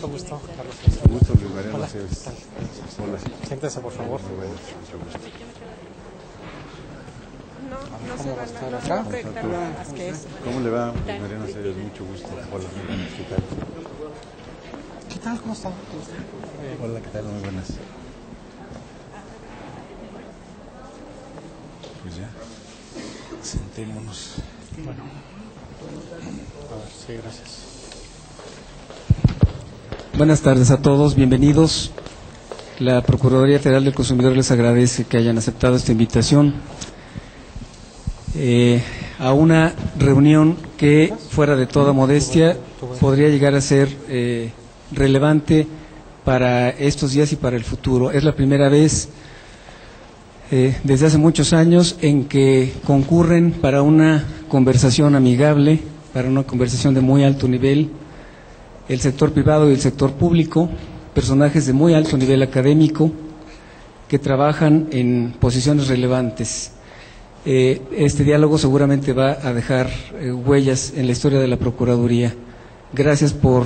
Mucho gusto, Carlos. Mucho gusto, Luis Mariano. Hola, Aceves. ¿qué tal? Hola. Siéntese, por favor. Muy buenas, mucho gusto. No se ¿Cómo va va a estar no acá? se va a afectar nada más que eso. ¿Cómo le va, Luis Mariano Aceves? Mucho gusto. Hola, muy buenas, ¿qué tal? ¿Qué tal? ¿Cómo está? Hola, ¿qué tal? Muy buenas. Pues ya, sentémonos. Bueno. A ver, sí, gracias. Buenas tardes a todos, bienvenidos. La Procuraduría Federal del Consumidor les agradece que hayan aceptado esta invitación a una reunión que, fuera de toda modestia, podría llegar a ser relevante para estos días y para el futuro. Es la primera vez desde hace muchos años en que concurren para una conversación amigable, para una conversación de muy alto nivel, el sector privado y el sector público, personajes de muy alto nivel académico que trabajan en posiciones relevantes. Este diálogo seguramente va a dejar huellas en la historia de la Procuraduría. Gracias por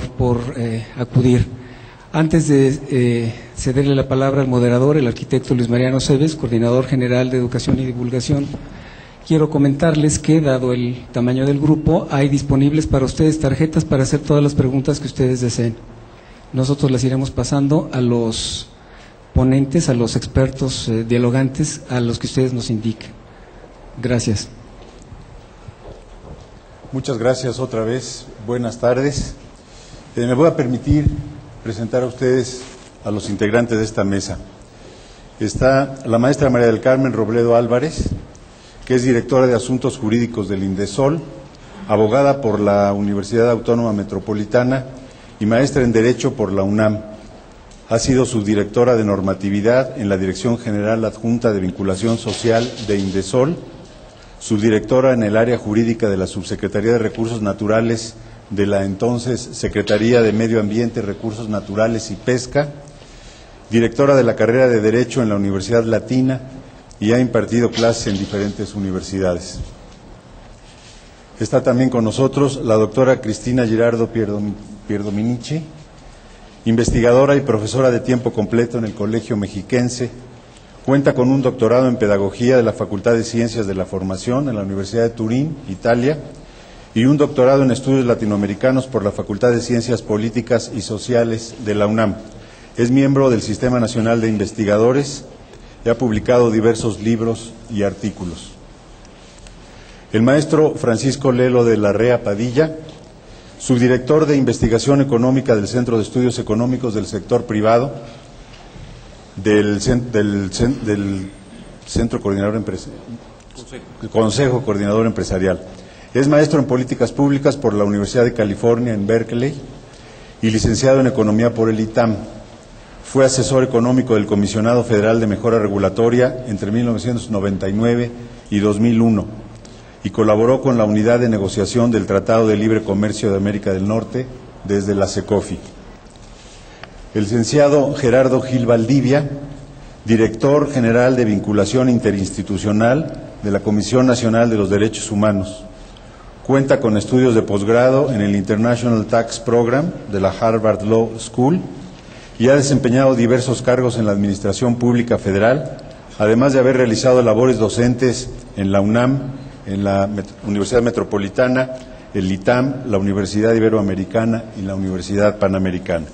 acudir. Antes de cederle la palabra al moderador, el arquitecto Luis Mariano Aceves, coordinador general de Educación y Divulgación, quiero comentarles que, dado el tamaño del grupo, hay disponibles para ustedes tarjetas para hacer todas las preguntas que ustedes deseen. Nosotros las iremos pasando a los ponentes, a los expertos dialogantes, a los que ustedes nos indiquen. Gracias. Muchas gracias otra vez. Buenas tardes. Me voy a permitir presentar a ustedes a los integrantes de esta mesa. Está la maestra María del Carmen Robledo Álvarez, que es directora de Asuntos Jurídicos del Indesol, abogada por la Universidad Autónoma Metropolitana y maestra en Derecho por la UNAM. Ha sido subdirectora de Normatividad en la Dirección General Adjunta de Vinculación Social de Indesol, subdirectora en el área jurídica de la Subsecretaría de Recursos Naturales de la entonces Secretaría de Medio Ambiente, Recursos Naturales y Pesca, directora de la carrera de Derecho en la Universidad Latina y ha impartido clases en diferentes universidades. Está también con nosotros la doctora Cristina Girardo Pierdominici, investigadora y profesora de tiempo completo en el Colegio Mexiquense. Cuenta con un doctorado en Pedagogía de la Facultad de Ciencias de la Formación en la Universidad de Turín, Italia, y un doctorado en Estudios Latinoamericanos por la Facultad de Ciencias Políticas y Sociales de la UNAM. Es miembro del Sistema Nacional de Investigadores y ha publicado diversos libros y artículos. El maestro Francisco Lelo de la Rea Padilla, subdirector de Investigación Económica del Centro de Estudios Económicos del Sector Privado, del Centro Coordinador Empresarial, Consejo Coordinador Empresarial. Es maestro en Políticas Públicas por la Universidad de California en Berkeley y licenciado en Economía por el ITAM. Fue asesor económico del Comisionado Federal de Mejora Regulatoria entre 1999 y 2001 y colaboró con la Unidad de Negociación del Tratado de Libre Comercio de América del Norte desde la CECOFI. El licenciado Gerardo Gil Valdivia, director general de Vinculación Interinstitucional de la Comisión Nacional de los Derechos Humanos. Cuenta con estudios de posgrado en el International Tax Program de la Harvard Law School y ha desempeñado diversos cargos en la Administración Pública Federal, además de haber realizado labores docentes en la UNAM, en la Universidad Metropolitana, el ITAM, la Universidad Iberoamericana y la Universidad Panamericana.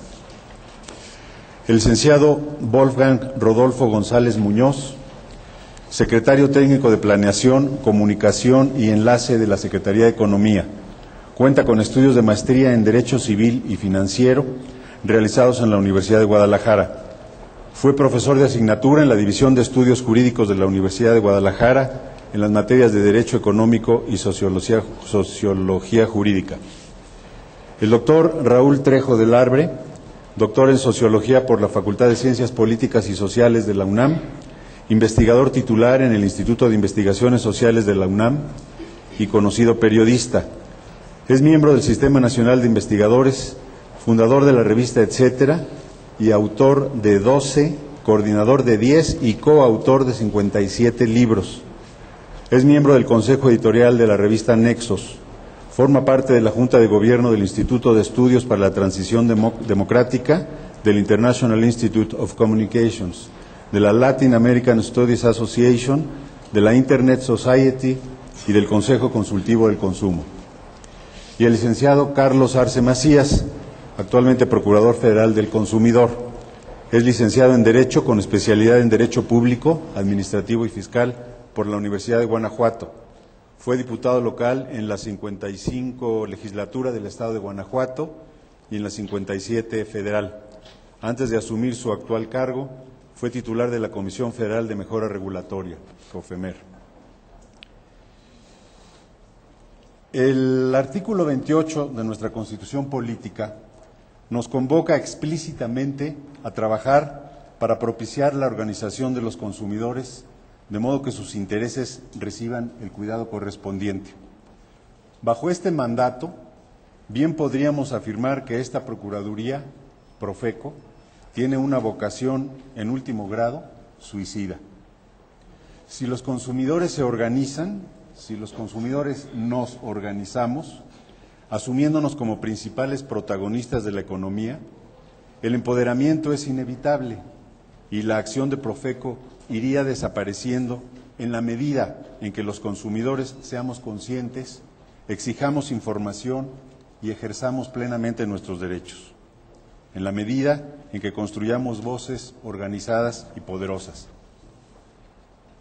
El licenciado Wolfgang Rodolfo González Muñoz, secretario técnico de Planeación, Comunicación y Enlace de la Secretaría de Economía. Cuenta con estudios de maestría en Derecho Civil y Financiero realizados en la Universidad de Guadalajara. Fue profesor de asignatura en la División de Estudios Jurídicos de la Universidad de Guadalajara en las materias de Derecho Económico y Sociología Jurídica. El doctor Raúl Trejo del Arbre, doctor en Sociología por la Facultad de Ciencias Políticas y Sociales de la UNAM, investigador titular en el Instituto de Investigaciones Sociales de la UNAM y conocido periodista. Es miembro del Sistema Nacional de Investigadores, fundador de la revista Etcétera y autor de 12, coordinador de 10 y coautor de 57 libros. Es miembro del Consejo Editorial de la revista Nexos. Forma parte de la Junta de Gobierno del Instituto de Estudios para la Transición Democrática, del International Institute of Communications, de la Latin American Studies Association, de la Internet Society y del Consejo Consultivo del Consumo. Y el licenciado Carlos Arce Macías, actualmente Procurador Federal del Consumidor. Es licenciado en Derecho con especialidad en Derecho Público, Administrativo y Fiscal por la Universidad de Guanajuato. Fue diputado local en la 55 legislatura del Estado de Guanajuato y en la 57 federal. Antes de asumir su actual cargo, fue titular de la Comisión Federal de Mejora Regulatoria, COFEMER. El artículo 28 de nuestra Constitución Política nos convoca explícitamente a trabajar para propiciar la organización de los consumidores, de modo que sus intereses reciban el cuidado correspondiente. Bajo este mandato, bien podríamos afirmar que esta Procuraduría, Profeco, tiene una vocación en último grado suicida. Si los consumidores se organizan, si los consumidores nos organizamos, asumiéndonos como principales protagonistas de la economía, el empoderamiento es inevitable y la acción de Profeco iría desapareciendo en la medida en que los consumidores seamos conscientes, exijamos información y ejerzamos plenamente nuestros derechos, en la medida en que construyamos voces organizadas y poderosas.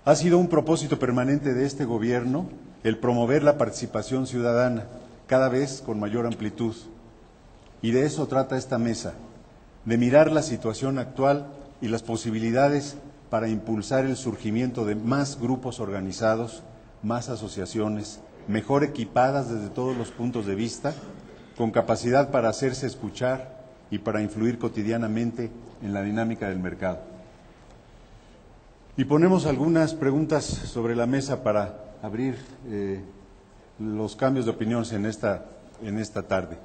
Ha sido un propósito permanente de este gobierno el promover la participación ciudadana, cada vez con mayor amplitud. Y de eso trata esta mesa, de mirar la situación actual y las posibilidades para impulsar el surgimiento de más grupos organizados, más asociaciones, mejor equipadas desde todos los puntos de vista, con capacidad para hacerse escuchar y para influir cotidianamente en la dinámica del mercado. Y ponemos algunas preguntas sobre la mesa para abrir los cambios de opiniones en esta tarde.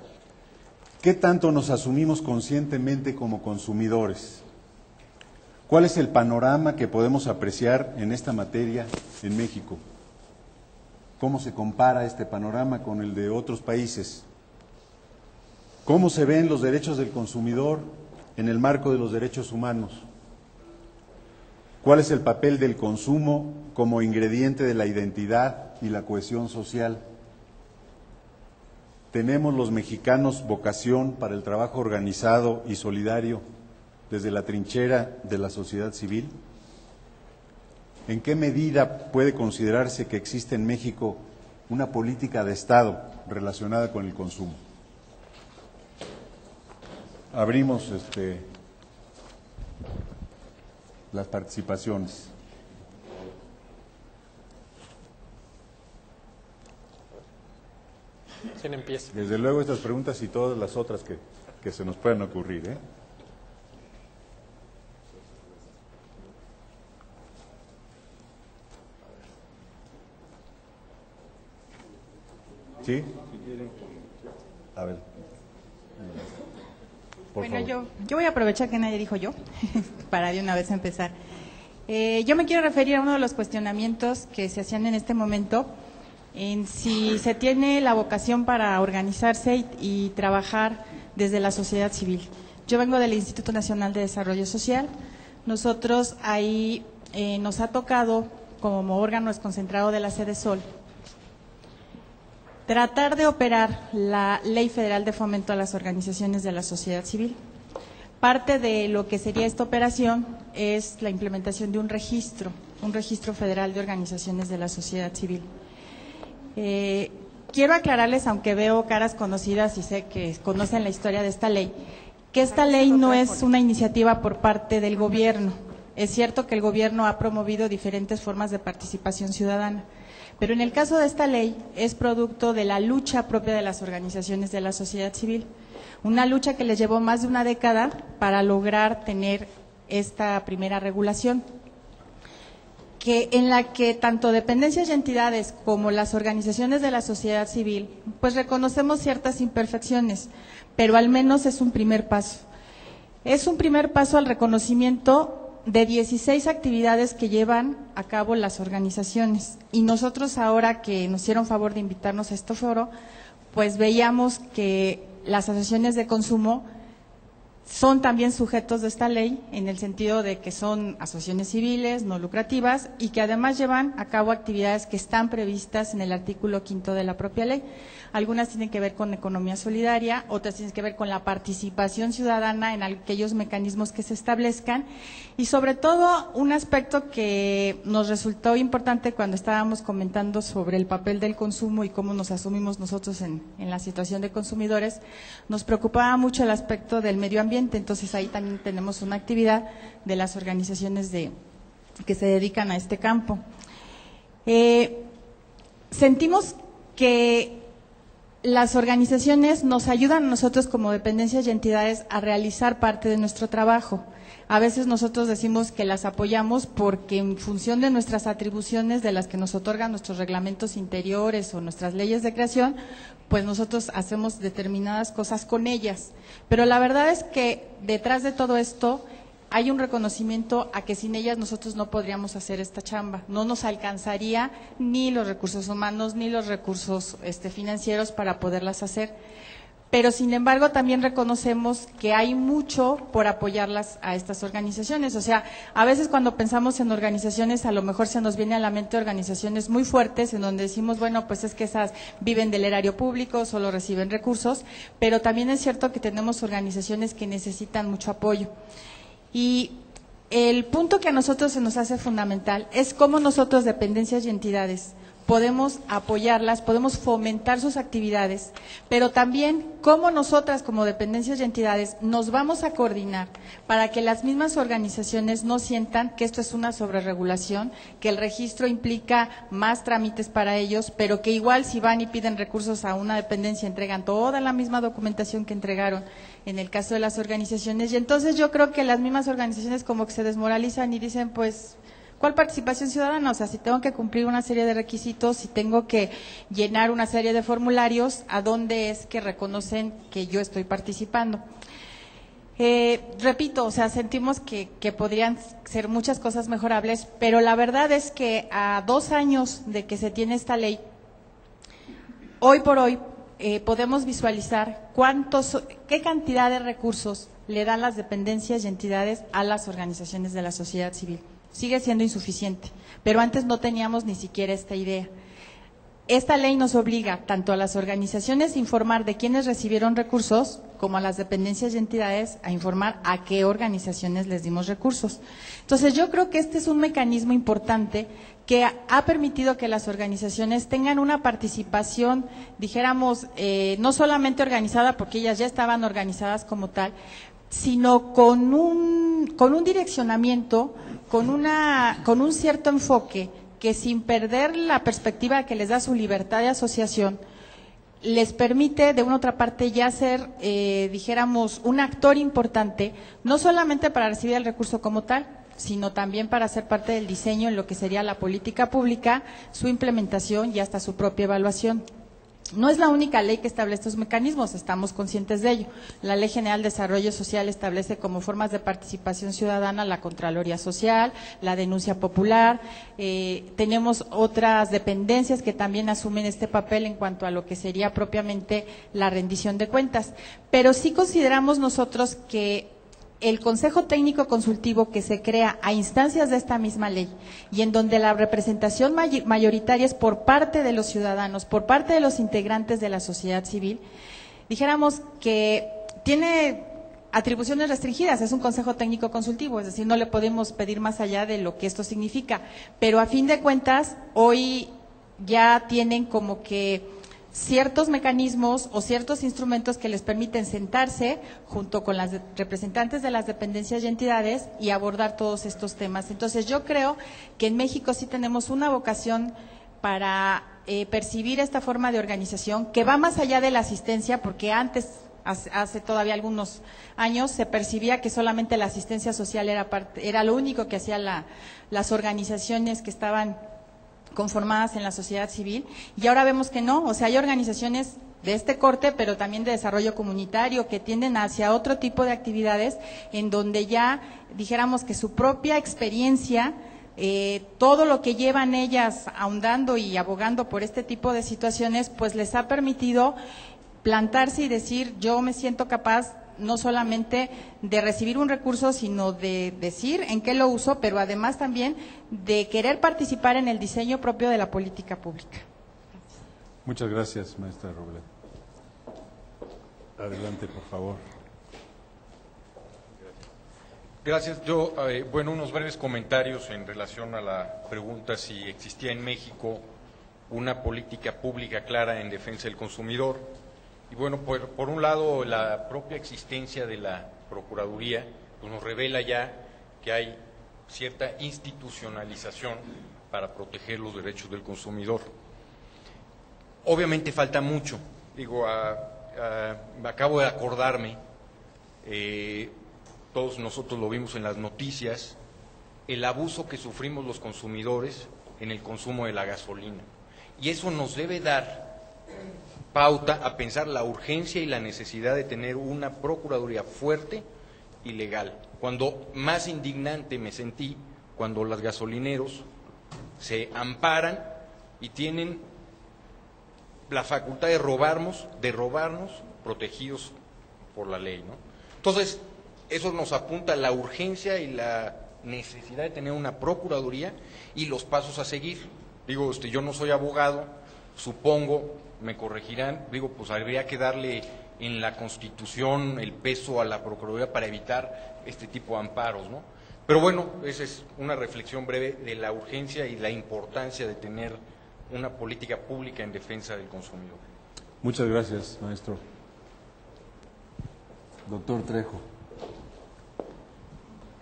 ¿Qué tanto nos asumimos conscientemente como consumidores? ¿Cuál es el panorama que podemos apreciar en esta materia en México? ¿Cómo se compara este panorama con el de otros países? ¿Cómo se ven los derechos del consumidor en el marco de los derechos humanos? ¿Cuál es el papel del consumo como ingrediente de la identidad y la cohesión social? ¿Tenemos los mexicanos vocación para el trabajo organizado y solidario desde la trinchera de la sociedad civil? ¿En qué medida puede considerarse que existe en México una política de Estado relacionada con el consumo? Abrimos las participaciones. ¿Quién empieza? Desde luego estas preguntas y todas las otras que se nos puedan ocurrir, ¿eh? ¿Sí? A ver. Por Bueno, favor. yo voy a aprovechar que nadie dijo yo, para de una vez empezar. Yo me quiero referir a uno de los cuestionamientos que se hacían en este momento, en si se tiene la vocación para organizarse y trabajar desde la sociedad civil. Yo vengo del Instituto Nacional de Desarrollo Social. Nosotros ahí nos ha tocado, como órgano desconcentrado de la Sede Sol, tratar de operar la Ley Federal de Fomento a las Organizaciones de la Sociedad Civil. Parte de lo que sería esta operación es la implementación de un registro federal de organizaciones de la sociedad civil. Quiero aclararles, aunque veo caras conocidas y sé que conocen la historia de esta ley, que esta ley no es una iniciativa por parte del gobierno. Es cierto que el gobierno ha promovido diferentes formas de participación ciudadana, pero en el caso de esta ley es producto de la lucha propia de las organizaciones de la sociedad civil, una lucha que les llevó más de una década para lograr tener esta primera regulación, en la que tanto dependencias y entidades como las organizaciones de la sociedad civil, pues reconocemos ciertas imperfecciones, pero al menos es un primer paso. Es un primer paso al reconocimiento de 16 actividades que llevan a cabo las organizaciones. Y nosotros ahora que nos hicieron favor de invitarnos a este foro, pues veíamos que las asociaciones de consumo son también sujetos de esta ley, en el sentido de que son asociaciones civiles, no lucrativas, y que además llevan a cabo actividades que están previstas en el artículo 5 de la propia ley. Algunas tienen que ver con economía solidaria, otras tienen que ver con la participación ciudadana en aquellos mecanismos que se establezcan, y sobre todo un aspecto que nos resultó importante cuando estábamos comentando sobre el papel del consumo y cómo nos asumimos nosotros en la situación de consumidores, nos preocupaba mucho el aspecto del medio ambiente. Entonces ahí también tenemos una actividad de las organizaciones que se dedican a este campo. Sentimos que las organizaciones nos ayudan a nosotros como dependencias y entidades a realizar parte de nuestro trabajo. A veces nosotros decimos que las apoyamos porque en función de nuestras atribuciones, de las que nos otorgan nuestros reglamentos interiores o nuestras leyes de creación, pues nosotros hacemos determinadas cosas con ellas. Pero la verdad es que detrás de todo esto hay un reconocimiento a que sin ellas nosotros no podríamos hacer esta chamba. No nos alcanzaría ni los recursos humanos ni los recursos financieros para poderlas hacer. Pero sin embargo también reconocemos que hay mucho por apoyarlas a estas organizaciones. O sea, a veces cuando pensamos en organizaciones, a lo mejor se nos viene a la mente organizaciones muy fuertes en donde decimos, bueno, pues es que esas viven del erario público, solo reciben recursos, pero también es cierto que tenemos organizaciones que necesitan mucho apoyo. Y el punto que a nosotros se nos hace fundamental es cómo nosotros, dependencias y entidades, podemos apoyarlas, podemos fomentar sus actividades, pero también cómo nosotras como dependencias y entidades nos vamos a coordinar para que las mismas organizaciones no sientan que esto es una sobreregulación, que el registro implica más trámites para ellos, pero que igual si van y piden recursos a una dependencia entregan toda la misma documentación que entregaron en el caso de las organizaciones. Y entonces yo creo que las mismas organizaciones como que se desmoralizan y dicen, pues, ¿cuál participación ciudadana? O sea, si tengo que cumplir una serie de requisitos, si tengo que llenar una serie de formularios, ¿a dónde es que reconocen que yo estoy participando? Repito, o sea, sentimos que podrían ser muchas cosas mejorables, pero la verdad es que a 2 años de que se tiene esta ley, hoy por hoy podemos visualizar qué cantidad de recursos le dan las dependencias y entidades a las organizaciones de la sociedad civil. Sigue siendo insuficiente, pero antes no teníamos ni siquiera esta idea. Esta ley nos obliga tanto a las organizaciones a informar de quiénes recibieron recursos, como a las dependencias y entidades a informar a qué organizaciones les dimos recursos. Entonces yo creo que este es un mecanismo importante que ha permitido que las organizaciones tengan una participación, dijéramos, no solamente organizada porque ellas ya estaban organizadas como tal, sino con un direccionamiento, con un cierto enfoque que sin perder la perspectiva que les da su libertad de asociación, les permite de una otra parte ya ser, dijéramos, un actor importante, no solamente para recibir el recurso como tal, sino también para ser parte del diseño en lo que sería la política pública, su implementación y hasta su propia evaluación. No es la única ley que establece estos mecanismos, estamos conscientes de ello. La Ley General de Desarrollo Social establece como formas de participación ciudadana la Contraloría Social, la denuncia popular, tenemos otras dependencias que también asumen este papel en cuanto a lo que sería propiamente la rendición de cuentas. Pero sí consideramos nosotros que el Consejo Técnico Consultivo que se crea a instancias de esta misma ley y en donde la representación mayoritaria es por parte de los ciudadanos, por parte de los integrantes de la sociedad civil, dijéramos que tiene atribuciones restringidas, es un Consejo Técnico Consultivo, es decir, no le podemos pedir más allá de lo que esto significa, pero a fin de cuentas hoy ya tienen como que ciertos mecanismos o ciertos instrumentos que les permiten sentarse junto con las representantes de las dependencias y entidades y abordar todos estos temas. Entonces yo creo que en México sí tenemos una vocación para percibir esta forma de organización que va más allá de la asistencia, porque antes, hace todavía algunos años, se percibía que solamente la asistencia social era lo único que hacían las organizaciones que estaban conformadas en la sociedad civil, y ahora vemos que no, o sea, hay organizaciones de este corte, pero también de desarrollo comunitario, que tienden hacia otro tipo de actividades, en donde ya dijéramos que su propia experiencia todo lo que llevan ellas ahondando y abogando por este tipo de situaciones, pues les ha permitido plantarse y decir, yo me siento capaz no solamente de recibir un recurso, sino de decir en qué lo uso, pero además también de querer participar en el diseño propio de la política pública. Muchas gracias, maestra Robledo. Adelante, por favor. Gracias. Yo, bueno, unos breves comentarios en relación a la pregunta si existía en México una política pública clara en defensa del consumidor. Y bueno, por un lado, la propia existencia de la Procuraduría pues nos revela ya que hay cierta institucionalización para proteger los derechos del consumidor. Obviamente falta mucho. Digo, acabo de acordarme, todos nosotros lo vimos en las noticias, el abuso que sufrimos los consumidores en el consumo de la gasolina. Y eso nos debe dar pauta a pensar la urgencia y la necesidad de tener una Procuraduría fuerte y legal. Cuando más indignante me sentí cuando los gasolineros se amparan y tienen la facultad de robarnos protegidos por la ley, ¿no? Entonces, eso nos apunta a la urgencia y la necesidad de tener una Procuraduría y los pasos a seguir. Digo, yo no soy abogado, supongo, me corregirán, digo, pues habría que darle en la Constitución el peso a la Procuraduría para evitar este tipo de amparos, ¿no? Pero bueno, esa es una reflexión breve de la urgencia y la importancia de tener una política pública en defensa del consumidor. Muchas gracias, maestro. Doctor Trejo.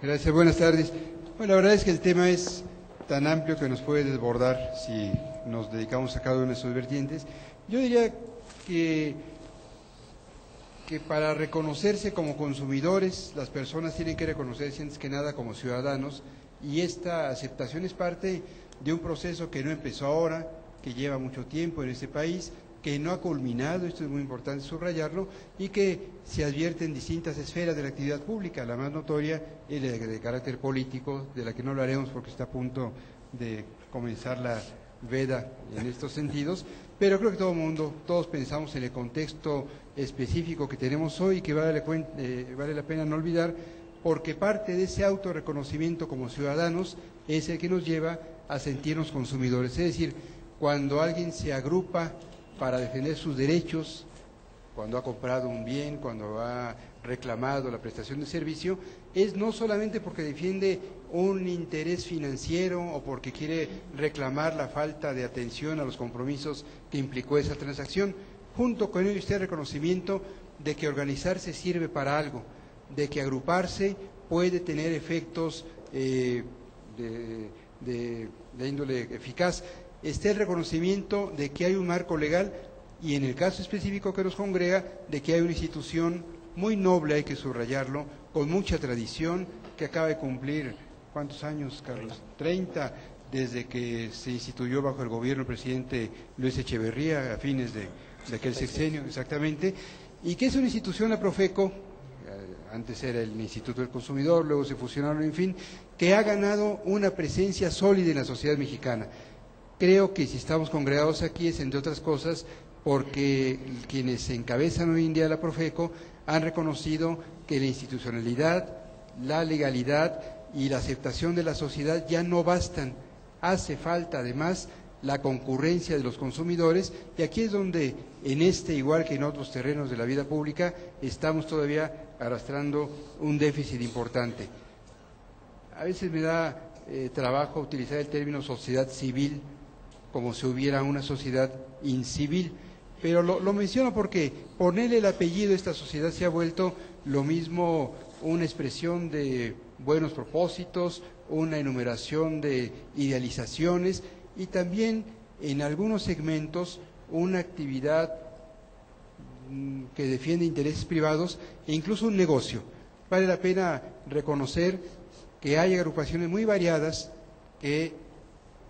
Gracias, buenas tardes. Bueno, la verdad es que el tema es tan amplio que nos puede desbordar si nos dedicamos a cada una de sus vertientes. Yo diría que para reconocerse como consumidores, las personas tienen que reconocerse antes que nada como ciudadanos, y esta aceptación es parte de un proceso que no empezó ahora, que lleva mucho tiempo en este país, que no ha culminado, esto es muy importante subrayarlo, y que se advierte en distintas esferas de la actividad pública. La más notoria es la de carácter político, de la que no hablaremos porque está a punto de comenzar la veda en estos sentidos, pero creo que todos pensamos en el contexto específico que tenemos hoy y que vale la pena no olvidar, porque parte de ese autorreconocimiento como ciudadanos es el que nos lleva a sentirnos consumidores. Es decir, cuando alguien se agrupa para defender sus derechos, cuando ha comprado un bien, cuando ha reclamado la prestación de servicio, es no solamente porque defiende un interés financiero o porque quiere reclamar la falta de atención a los compromisos que implicó esa transacción. Junto con ello está el reconocimiento de que organizarse sirve para algo, de que agruparse puede tener efectos de índole eficaz. Está el reconocimiento de que hay un marco legal y, en el caso específico que nos congrega, de que hay una institución muy noble, hay que subrayarlo, con mucha tradición, que acaba de cumplir, ¿cuántos años, Carlos? 30, desde que se instituyó bajo el gobierno del presidente Luis Echeverría, a fines de aquel sexenio, exactamente, y que es una institución, la Profeco, antes era el Instituto del Consumidor, luego se fusionaron, en fin, que ha ganado una presencia sólida en la sociedad mexicana. Creo que si estamos congregados aquí es, entre otras cosas, porque quienes encabezan hoy en día la Profeco han reconocido que la institucionalidad, la legalidad y la aceptación de la sociedad ya no bastan. Hace falta, además, la concurrencia de los consumidores, y aquí es donde, en este, igual que en otros terrenos de la vida pública, estamos todavía arrastrando un déficit importante. A veces me da trabajo utilizar el término sociedad civil, como si hubiera una sociedad incivil, pero lo menciono porque ponerle el apellido a esta sociedad se ha vuelto lo mismo una expresión de buenos propósitos, una enumeración de idealizaciones y también en algunos segmentos una actividad que defiende intereses privados e incluso un negocio. Vale la pena reconocer que hay agrupaciones muy variadas que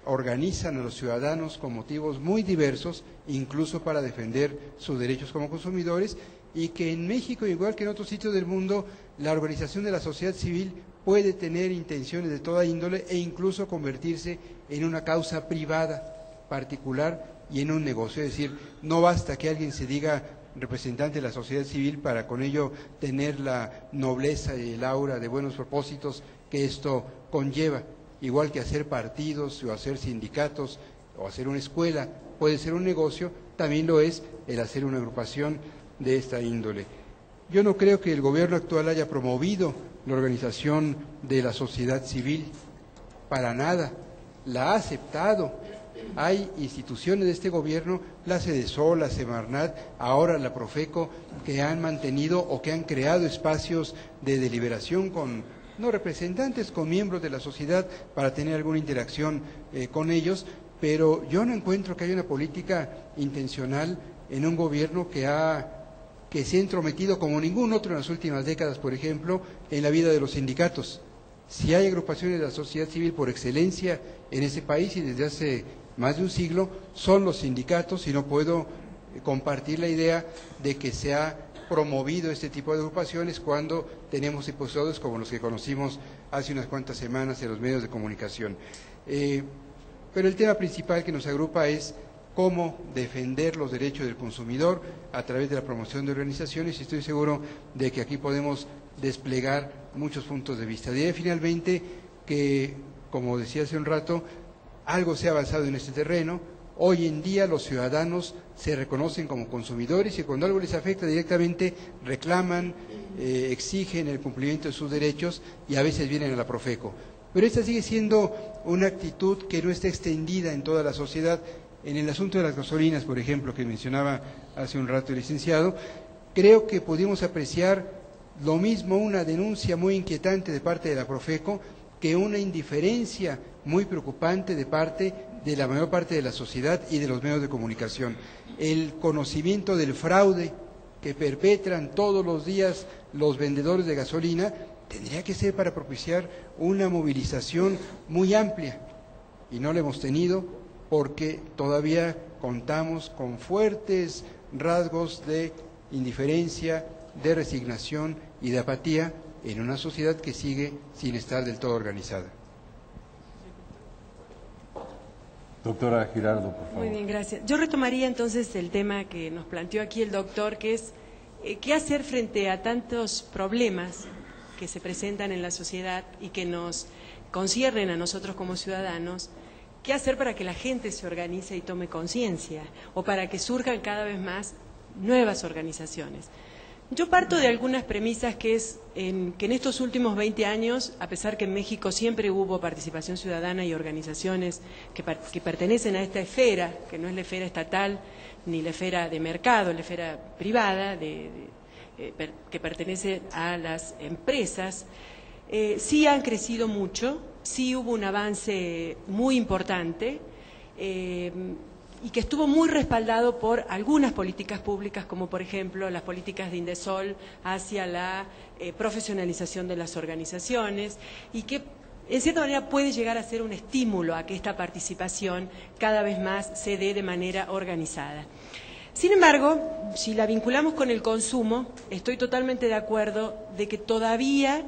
organizan a los ciudadanos con motivos muy diversos, incluso para defender sus derechos como consumidores, y que en México, igual que en otros sitios del mundo, la organización de la sociedad civil puede tener intenciones de toda índole e incluso convertirse en una causa privada particular y en un negocio. Es decir, no basta que alguien se diga representante de la sociedad civil para con ello tener la nobleza y el aura de buenos propósitos que esto conlleva. Igual que hacer partidos o hacer sindicatos o hacer una escuela puede ser un negocio, también lo es el hacer una agrupación de esta índole. Yo no creo que el gobierno actual haya promovido la organización de la sociedad civil, para nada, la ha aceptado. Hay instituciones de este gobierno, la Sedesol, la Semarnat, ahora la Profeco, que han mantenido o que han creado espacios de deliberación con, no representantes, con miembros de la sociedad para tener alguna interacción con ellos, pero yo no encuentro que haya una política intencional en un gobierno que se ha entrometido como ningún otro en las últimas décadas, por ejemplo, en la vida de los sindicatos. Si hay agrupaciones de la sociedad civil por excelencia en ese país y desde hace más de un siglo, son los sindicatos, y no puedo compartir la idea de que se ha promovido este tipo de agrupaciones cuando tenemos episodios como los que conocimos hace unas cuantas semanas en los medios de comunicación. Pero el tema principal que nos agrupa es cómo defender los derechos del consumidor a través de la promoción de organizaciones, y estoy seguro de que aquí podemos desplegar muchos puntos de vista. Diré finalmente que, como decía hace un rato, algo se ha avanzado en este terreno. Hoy en día los ciudadanos se reconocen como consumidores y cuando algo les afecta directamente reclaman, exigen el cumplimiento de sus derechos y a veces vienen a la Profeco. Pero esta sigue siendo una actitud que no está extendida en toda la sociedad. En el asunto de las gasolinas, por ejemplo, que mencionaba hace un rato el licenciado, creo que pudimos apreciar lo mismo, una denuncia muy inquietante de parte de la Profeco, que una indiferencia muy preocupante de parte de la mayor parte de la sociedad y de los medios de comunicación. El conocimiento del fraude que perpetran todos los días los vendedores de gasolina tendría que ser para propiciar una movilización muy amplia, y no la hemos tenido porque todavía contamos con fuertes rasgos de indiferencia, de resignación y de apatía en una sociedad que sigue sin estar del todo organizada. Doctora Girardo, por favor. Muy bien, gracias. Yo retomaría entonces el tema que nos planteó aquí el doctor, que es qué hacer frente a tantos problemas que se presentan en la sociedad y que nos conciernen a nosotros como ciudadanos. ¿Qué hacer para que la gente se organice y tome conciencia o para que surjan cada vez más nuevas organizaciones? Yo parto de algunas premisas que en estos últimos 20 años, a pesar que en México siempre hubo participación ciudadana y organizaciones que pertenecen a esta esfera, que no es la esfera estatal ni la esfera de mercado, la esfera privada que pertenece a las empresas, sí han crecido mucho, sí hubo un avance muy importante y que estuvo muy respaldado por algunas políticas públicas, como por ejemplo las políticas de Indesol hacia la profesionalización de las organizaciones, y que en cierta manera puede llegar a ser un estímulo a que esta participación cada vez más se dé de manera organizada. Sin embargo, si la vinculamos con el consumo, estoy totalmente de acuerdo de que todavía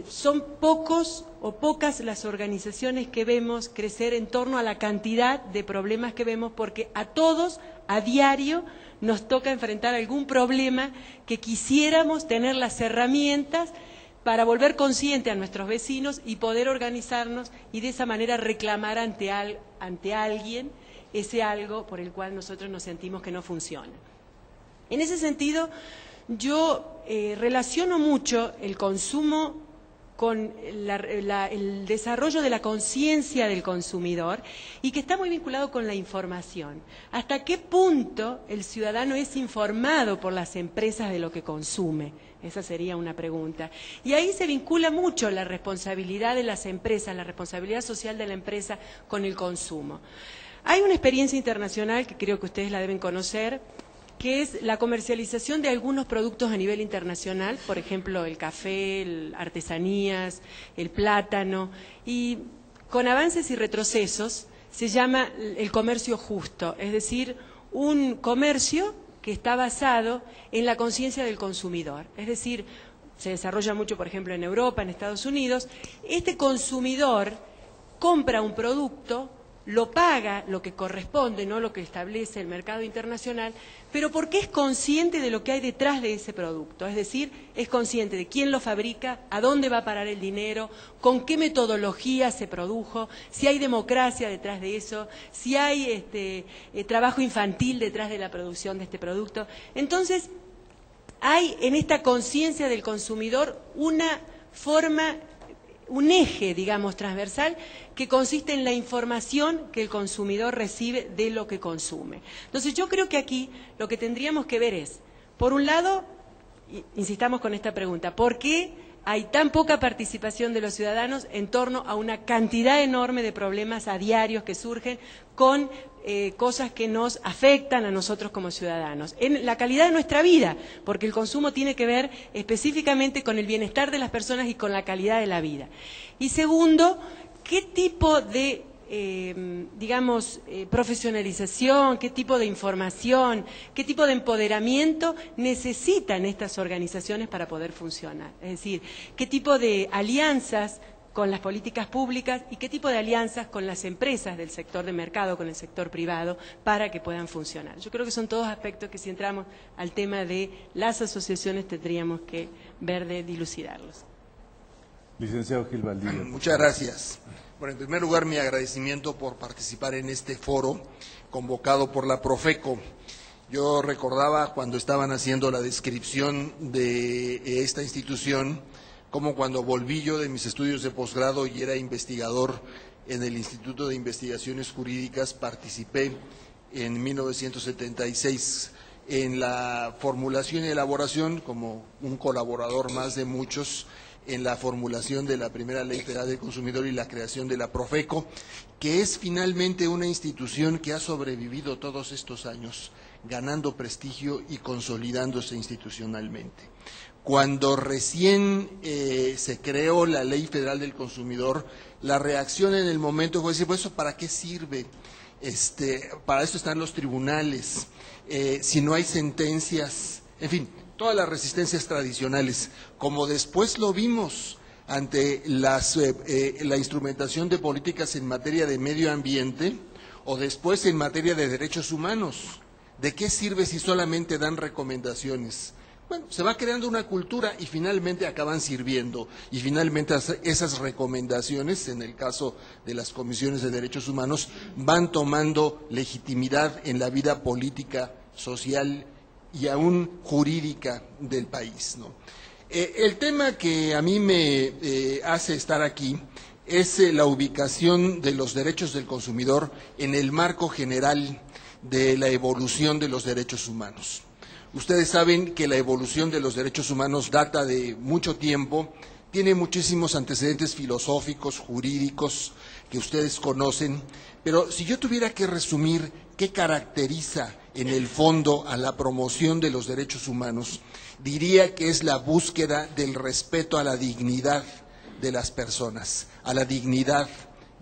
son pocos o pocas las organizaciones que vemos crecer en torno a la cantidad de problemas que vemos, porque a todos, a diario, nos toca enfrentar algún problema que quisiéramos tener las herramientas para volver consciente a nuestros vecinos y poder organizarnos y de esa manera reclamar ante alguien ese algo por el cual nosotros nos sentimos que no funciona. En ese sentido, yo relaciono mucho el consumo con el desarrollo de la conciencia del consumidor, y que está muy vinculado con la información. ¿Hasta qué punto el ciudadano es informado por las empresas de lo que consume? Esa sería una pregunta. Y ahí se vincula mucho la responsabilidad de las empresas, la responsabilidad social de la empresa con el consumo. Hay una experiencia internacional que creo que ustedes la deben conocer, que es la comercialización de algunos productos a nivel internacional, por ejemplo, el café, artesanías, el plátano, y con avances y retrocesos se llama el comercio justo, es decir, un comercio que está basado en la conciencia del consumidor, es decir, se desarrolla mucho, por ejemplo, en Europa, en Estados Unidos, este consumidor compra un producto, lo paga lo que corresponde, no lo que establece el mercado internacional, pero porque es consciente de lo que hay detrás de ese producto, es decir, es consciente de quién lo fabrica, a dónde va a parar el dinero, con qué metodología se produjo, si hay democracia detrás de eso, si hay trabajo infantil detrás de la producción de este producto. Entonces, hay en esta conciencia del consumidor una forma, un eje, digamos, transversal, que consiste en la información que el consumidor recibe de lo que consume. Entonces, yo creo que aquí lo que tendríamos que ver es, por un lado, insistamos con esta pregunta, ¿por qué hay tan poca participación de los ciudadanos en torno a una cantidad enorme de problemas a diarios que surgen con cosas que nos afectan a nosotros como ciudadanos, en la calidad de nuestra vida, porque el consumo tiene que ver específicamente con el bienestar de las personas y con la calidad de la vida? Y segundo, ¿qué tipo de profesionalización, qué tipo de información, qué tipo de empoderamiento necesitan estas organizaciones para poder funcionar? Es decir, ¿qué tipo de alianzas con las políticas públicas y qué tipo de alianzas con las empresas del sector de mercado, con el sector privado, para que puedan funcionar? Yo creo que son todos aspectos que, si entramos al tema de las asociaciones, tendríamos que ver de dilucidarlos. Licenciado Gil Valdivia. Muchas gracias. Bueno, en primer lugar, mi agradecimiento por participar en este foro convocado por la Profeco. Yo recordaba cuando estaban haciendo la descripción de esta institución, como cuando volví yo de mis estudios de posgrado y era investigador en el Instituto de Investigaciones Jurídicas, participé en 1976 en la formulación y elaboración, como un colaborador más de muchos, en la formulación de la primera Ley Federal del Consumidor y la creación de la Profeco, que es finalmente una institución que ha sobrevivido todos estos años, ganando prestigio y consolidándose institucionalmente. Cuando recién se creó la Ley Federal del Consumidor, la reacción en el momento fue decir, pues ¿eso para qué sirve? Para eso están los tribunales, si no hay sentencias, en fin, todas las resistencias tradicionales, como después lo vimos ante la instrumentación de políticas en materia de medio ambiente o después en materia de derechos humanos. ¿De qué sirve si solamente dan recomendaciones? Bueno, se va creando una cultura y finalmente acaban sirviendo. Y finalmente esas recomendaciones, en el caso de las comisiones de derechos humanos, van tomando legitimidad en la vida política, social y aún jurídica del país, ¿no? El tema que a mí me hace estar aquí es la ubicación de los derechos del consumidor en el marco general de la evolución de los derechos humanos. Ustedes saben que la evolución de los derechos humanos data de mucho tiempo, tiene muchísimos antecedentes filosóficos, jurídicos, que ustedes conocen, pero si yo tuviera que resumir qué caracteriza en el fondo a la promoción de los derechos humanos, diría que es la búsqueda del respeto a la dignidad de las personas, a la dignidad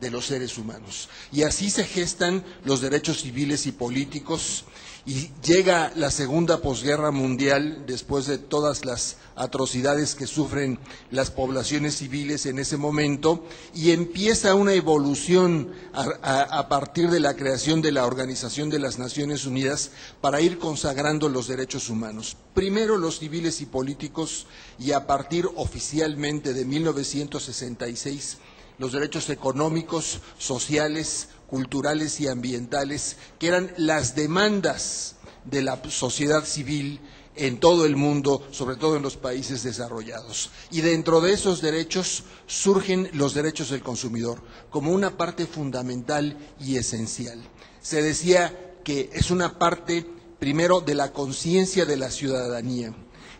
de los seres humanos. Y así se gestan los derechos civiles y políticos, y llega la segunda posguerra mundial, después de todas las atrocidades que sufren las poblaciones civiles en ese momento, y empieza una evolución a partir de la creación de la Organización de las Naciones Unidas para ir consagrando los derechos humanos. Primero los civiles y políticos, y a partir oficialmente de 1966, los derechos económicos, sociales, culturales y ambientales, que eran las demandas de la sociedad civil en todo el mundo, sobre todo en los países desarrollados. Y dentro de esos derechos surgen los derechos del consumidor, como una parte fundamental y esencial. Se decía que es una parte, primero, de la conciencia de la ciudadanía.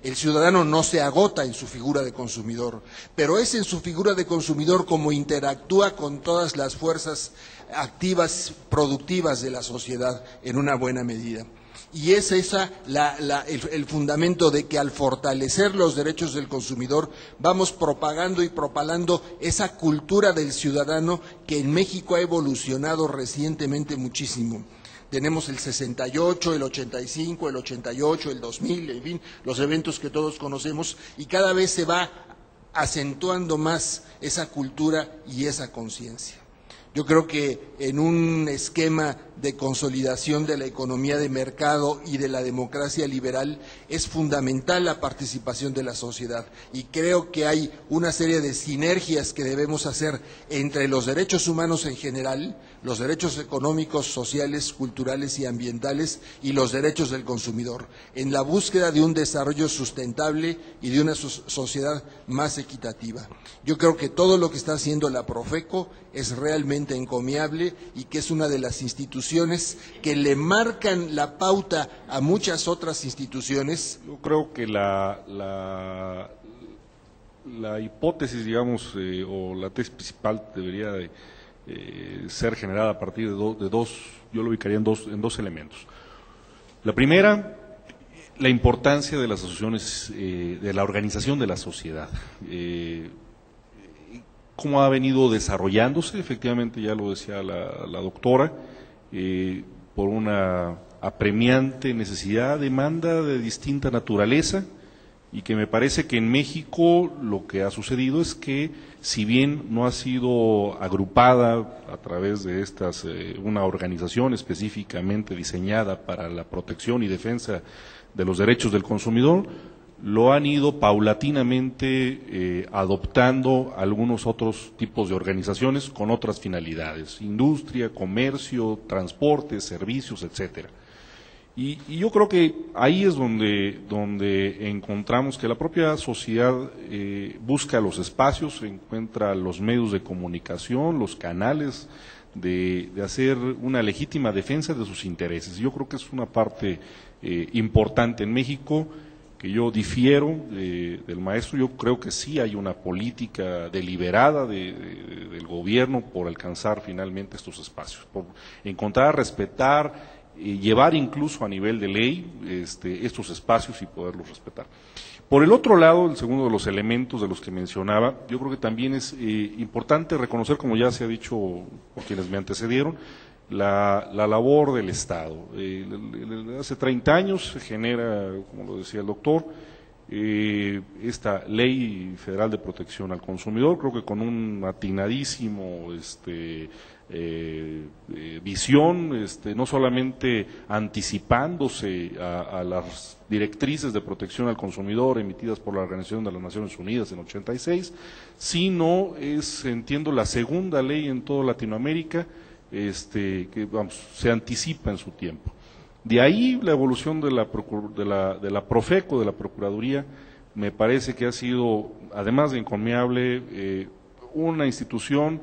El ciudadano no se agota en su figura de consumidor, pero es en su figura de consumidor como interactúa con todas las fuerzas activas, productivas de la sociedad en una buena medida. Y es esa el fundamento de que al fortalecer los derechos del consumidor vamos propagando y propalando esa cultura del ciudadano que en México ha evolucionado recientemente muchísimo. Tenemos el 68, el 85, el 88, el 2000, en fin, los eventos que todos conocemos, y cada vez se va acentuando más esa cultura y esa conciencia. Yo creo que en un esquema de consolidación de la economía de mercado y de la democracia liberal es fundamental la participación de la sociedad, y creo que hay una serie de sinergias que debemos hacer entre los derechos humanos en general, los derechos económicos, sociales, culturales y ambientales, y los derechos del consumidor, en la búsqueda de un desarrollo sustentable y de una sociedad más equitativa. Yo creo que todo lo que está haciendo la Profeco es realmente encomiable, y que es una de las instituciones que le marcan la pauta a muchas otras instituciones. Yo creo que la hipótesis, digamos, o la tesis principal debería de ser generada a partir de dos, yo lo ubicaría en dos elementos. La primera, la importancia de las asociaciones, de la organización de la sociedad. Cómo ha venido desarrollándose, efectivamente ya lo decía la doctora, por una apremiante necesidad, demanda de distinta naturaleza, y que me parece que en México lo que ha sucedido es que, si bien no ha sido agrupada a través de una organización específicamente diseñada para la protección y defensa de los derechos del consumidor, lo han ido paulatinamente adoptando algunos otros tipos de organizaciones con otras finalidades: industria, comercio, transporte, servicios, etcétera. Y yo creo que ahí es donde encontramos que la propia sociedad busca los espacios, encuentra los medios de comunicación, los canales de hacer una legítima defensa de sus intereses. Yo creo que es una parte importante en México, que yo difiero del maestro. Yo creo que sí hay una política deliberada del gobierno por alcanzar finalmente estos espacios, por encontrar, respetar, llevar incluso a nivel de ley estos espacios y poderlos respetar. Por el otro lado, el segundo de los elementos de los que mencionaba, yo creo que también es importante reconocer, como ya se ha dicho por quienes me antecedieron, la labor del Estado. Hace 30 años se genera, como lo decía el doctor, esta Ley Federal de Protección al Consumidor, creo que con un atinadísimo visión, no solamente anticipándose a las directrices de protección al consumidor emitidas por la Organización de las Naciones Unidas en 86, sino entiendo, la segunda ley en toda Latinoamérica que se anticipa en su tiempo. De ahí la evolución de la Profeco, de la Procuraduría, me parece que ha sido, además de encomiable, una institución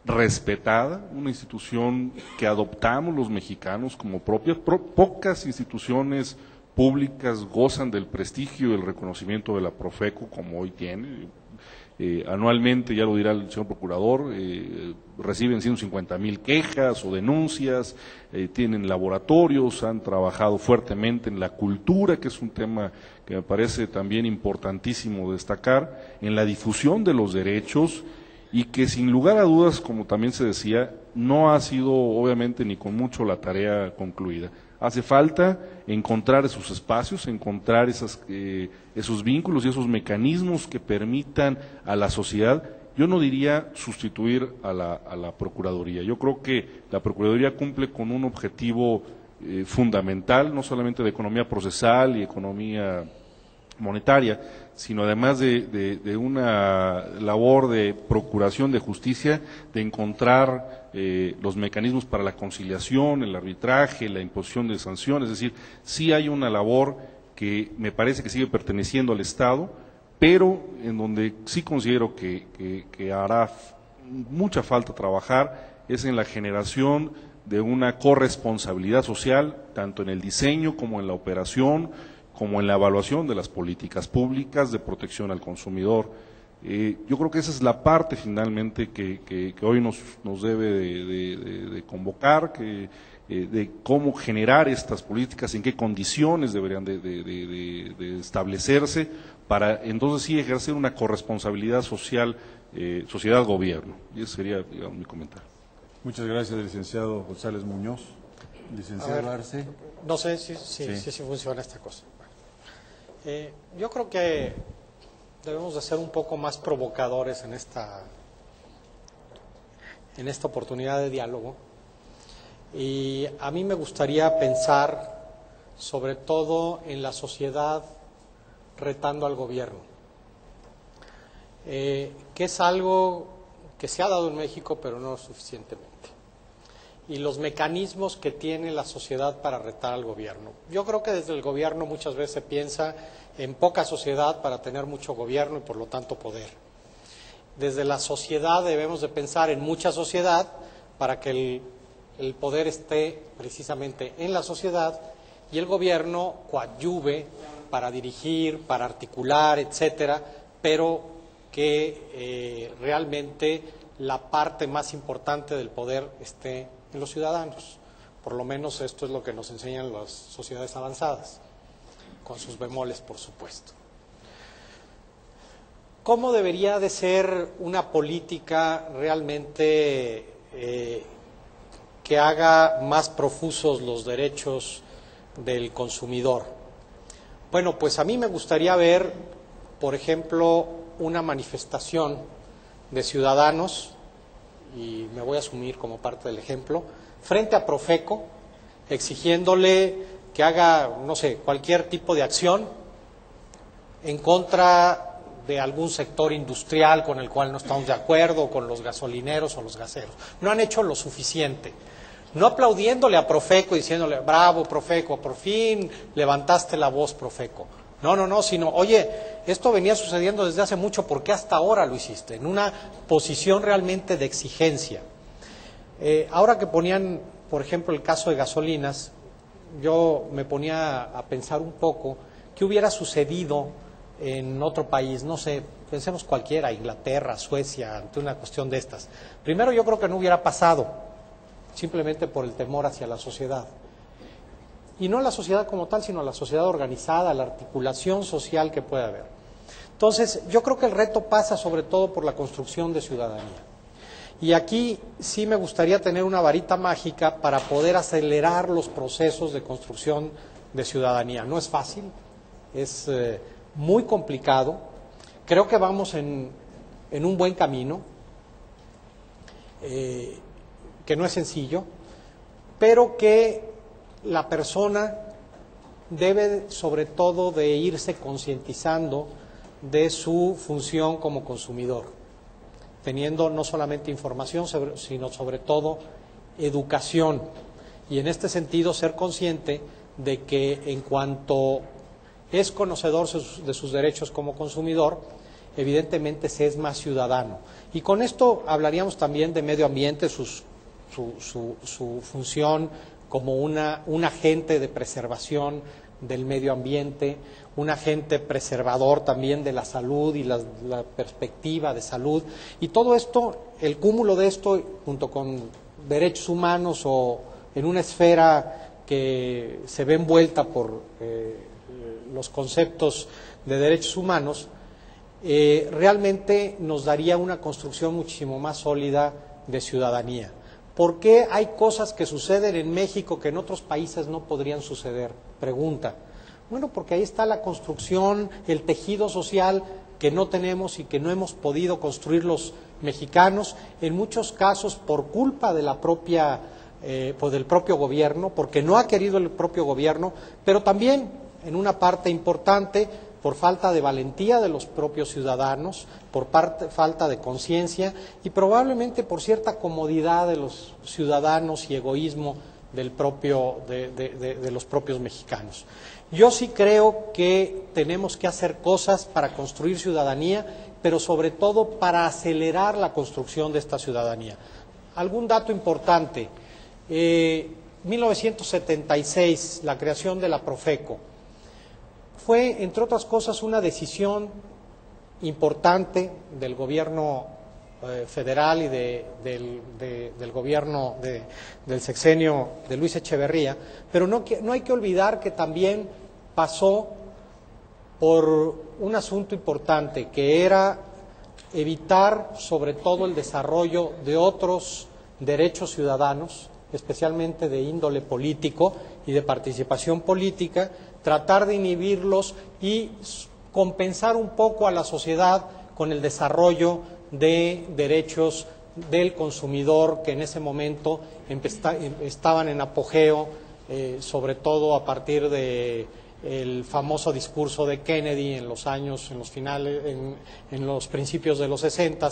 respetada, una institución que adoptamos los mexicanos como propia. Pocas instituciones públicas gozan del prestigio y el reconocimiento de la Profeco como hoy tiene. Anualmente, ya lo dirá el señor procurador, reciben 150,000 quejas o denuncias, tienen laboratorios, han trabajado fuertemente en la cultura, que es un tema que me parece también importantísimo destacar, en la difusión de los derechos, y que sin lugar a dudas, como también se decía, no ha sido obviamente ni con mucho la tarea concluida. Hace falta encontrar esos espacios, encontrar esos vínculos y esos mecanismos que permitan a la sociedad, yo no diría sustituir a la Procuraduría. Yo creo que la Procuraduría cumple con un objetivo fundamental, no solamente de economía procesal y economía monetaria, sino además de una labor de procuración de justicia, de encontrar los mecanismos para la conciliación, el arbitraje, la imposición de sanciones. Es decir, sí hay una labor que me parece que sigue perteneciendo al Estado, pero en donde sí considero que hará mucha falta trabajar es en la generación de una corresponsabilidad social, tanto en el diseño como en la operación, como en la evaluación de las políticas públicas de protección al consumidor. Yo creo que esa es la parte finalmente que hoy nos debe de convocar, de cómo generar estas políticas, en qué condiciones deberían de establecerse, para entonces sí ejercer una corresponsabilidad social, sociedad-gobierno. Y ese sería, digamos, mi comentario. Muchas gracias, licenciado González Muñoz. Licenciado Arce. No sé si Sí. funciona esta cosa. Yo creo que debemos de ser un poco más provocadores en esta oportunidad de diálogo. Y a mí me gustaría pensar sobre todo en la sociedad retando al gobierno, que es algo que se ha dado en México, pero no suficientemente. Y los mecanismos que tiene la sociedad para retar al gobierno. Yo creo que desde el gobierno muchas veces se piensa en poca sociedad para tener mucho gobierno y por lo tanto poder. Desde la sociedad debemos de pensar en mucha sociedad para que el poder esté precisamente en la sociedad y el gobierno coadyuve para dirigir, para articular, etcétera, pero que realmente la parte más importante del poder esté en los ciudadanos. Por lo menos esto es lo que nos enseñan las sociedades avanzadas, con sus bemoles, por supuesto. ¿Cómo debería de ser una política realmente que haga más profusos los derechos del consumidor? Bueno, pues a mí me gustaría ver, por ejemplo, una manifestación de ciudadanos, y me voy a asumir como parte del ejemplo, frente a Profeco, exigiéndole que haga, no sé, cualquier tipo de acción en contra de algún sector industrial con el cual no estamos de acuerdo, con los gasolineros o los gaseros. No han hecho lo suficiente. No aplaudiéndole a Profeco y diciéndole, bravo Profeco, por fin levantaste la voz Profeco. No, sino, oye, esto venía sucediendo desde hace mucho, ¿por qué hasta ahora lo hiciste? En una posición realmente de exigencia. Ahora que ponían, por ejemplo, el caso de gasolinas, yo me ponía a pensar un poco qué hubiera sucedido en otro país, no sé, pensemos cualquiera, Inglaterra, Suecia, ante una cuestión de estas. Primero, yo creo que no hubiera pasado, simplemente por el temor hacia la sociedad. Y no la sociedad como tal, sino la sociedad organizada, la articulación social que puede haber. Entonces, yo creo que el reto pasa sobre todo por la construcción de ciudadanía. Y aquí sí me gustaría tener una varita mágica para poder acelerar los procesos de construcción de ciudadanía. No es fácil, es muy complicado. Creo que vamos en un buen camino, que no es sencillo, pero que la persona debe sobre todo de irse concientizando de su función como consumidor, teniendo no solamente información, sino sobre todo educación. Y en este sentido ser consciente de que en cuanto es conocedor de sus derechos como consumidor, evidentemente se es más ciudadano. Y con esto hablaríamos también de medio ambiente, su función como un agente de preservación del medio ambiente, un agente preservador también de la salud y la perspectiva de salud. Y todo esto, el cúmulo de esto, junto con derechos humanos o en una esfera que se ve envuelta por los conceptos de derechos humanos, realmente nos daría una construcción muchísimo más sólida de ciudadanía. ¿Por qué hay cosas que suceden en México que en otros países no podrían suceder? Pregunta. Bueno, porque ahí está la construcción, el tejido social que no tenemos y que no hemos podido construir los mexicanos, en muchos casos por culpa de la propia, del propio gobierno, porque no ha querido el propio gobierno, pero también en una parte importante por falta de valentía de los propios ciudadanos, por falta de conciencia y probablemente por cierta comodidad de los ciudadanos y egoísmo del de los propios mexicanos. Yo sí creo que tenemos que hacer cosas para construir ciudadanía, pero sobre todo para acelerar la construcción de esta ciudadanía. Algún dato importante, 1976, la creación de la Profeco, fue, entre otras cosas, una decisión importante del gobierno federal y del gobierno del sexenio de Luis Echeverría, pero no hay que olvidar que también pasó por un asunto importante, que era evitar sobre todo el desarrollo de otros derechos ciudadanos especialmente de índole político y de participación política, tratar de inhibirlos y compensar un poco a la sociedad con el desarrollo de derechos del consumidor que en ese momento estaban en apogeo, sobre todo a partir de el famoso discurso de Kennedy en los principios de los 60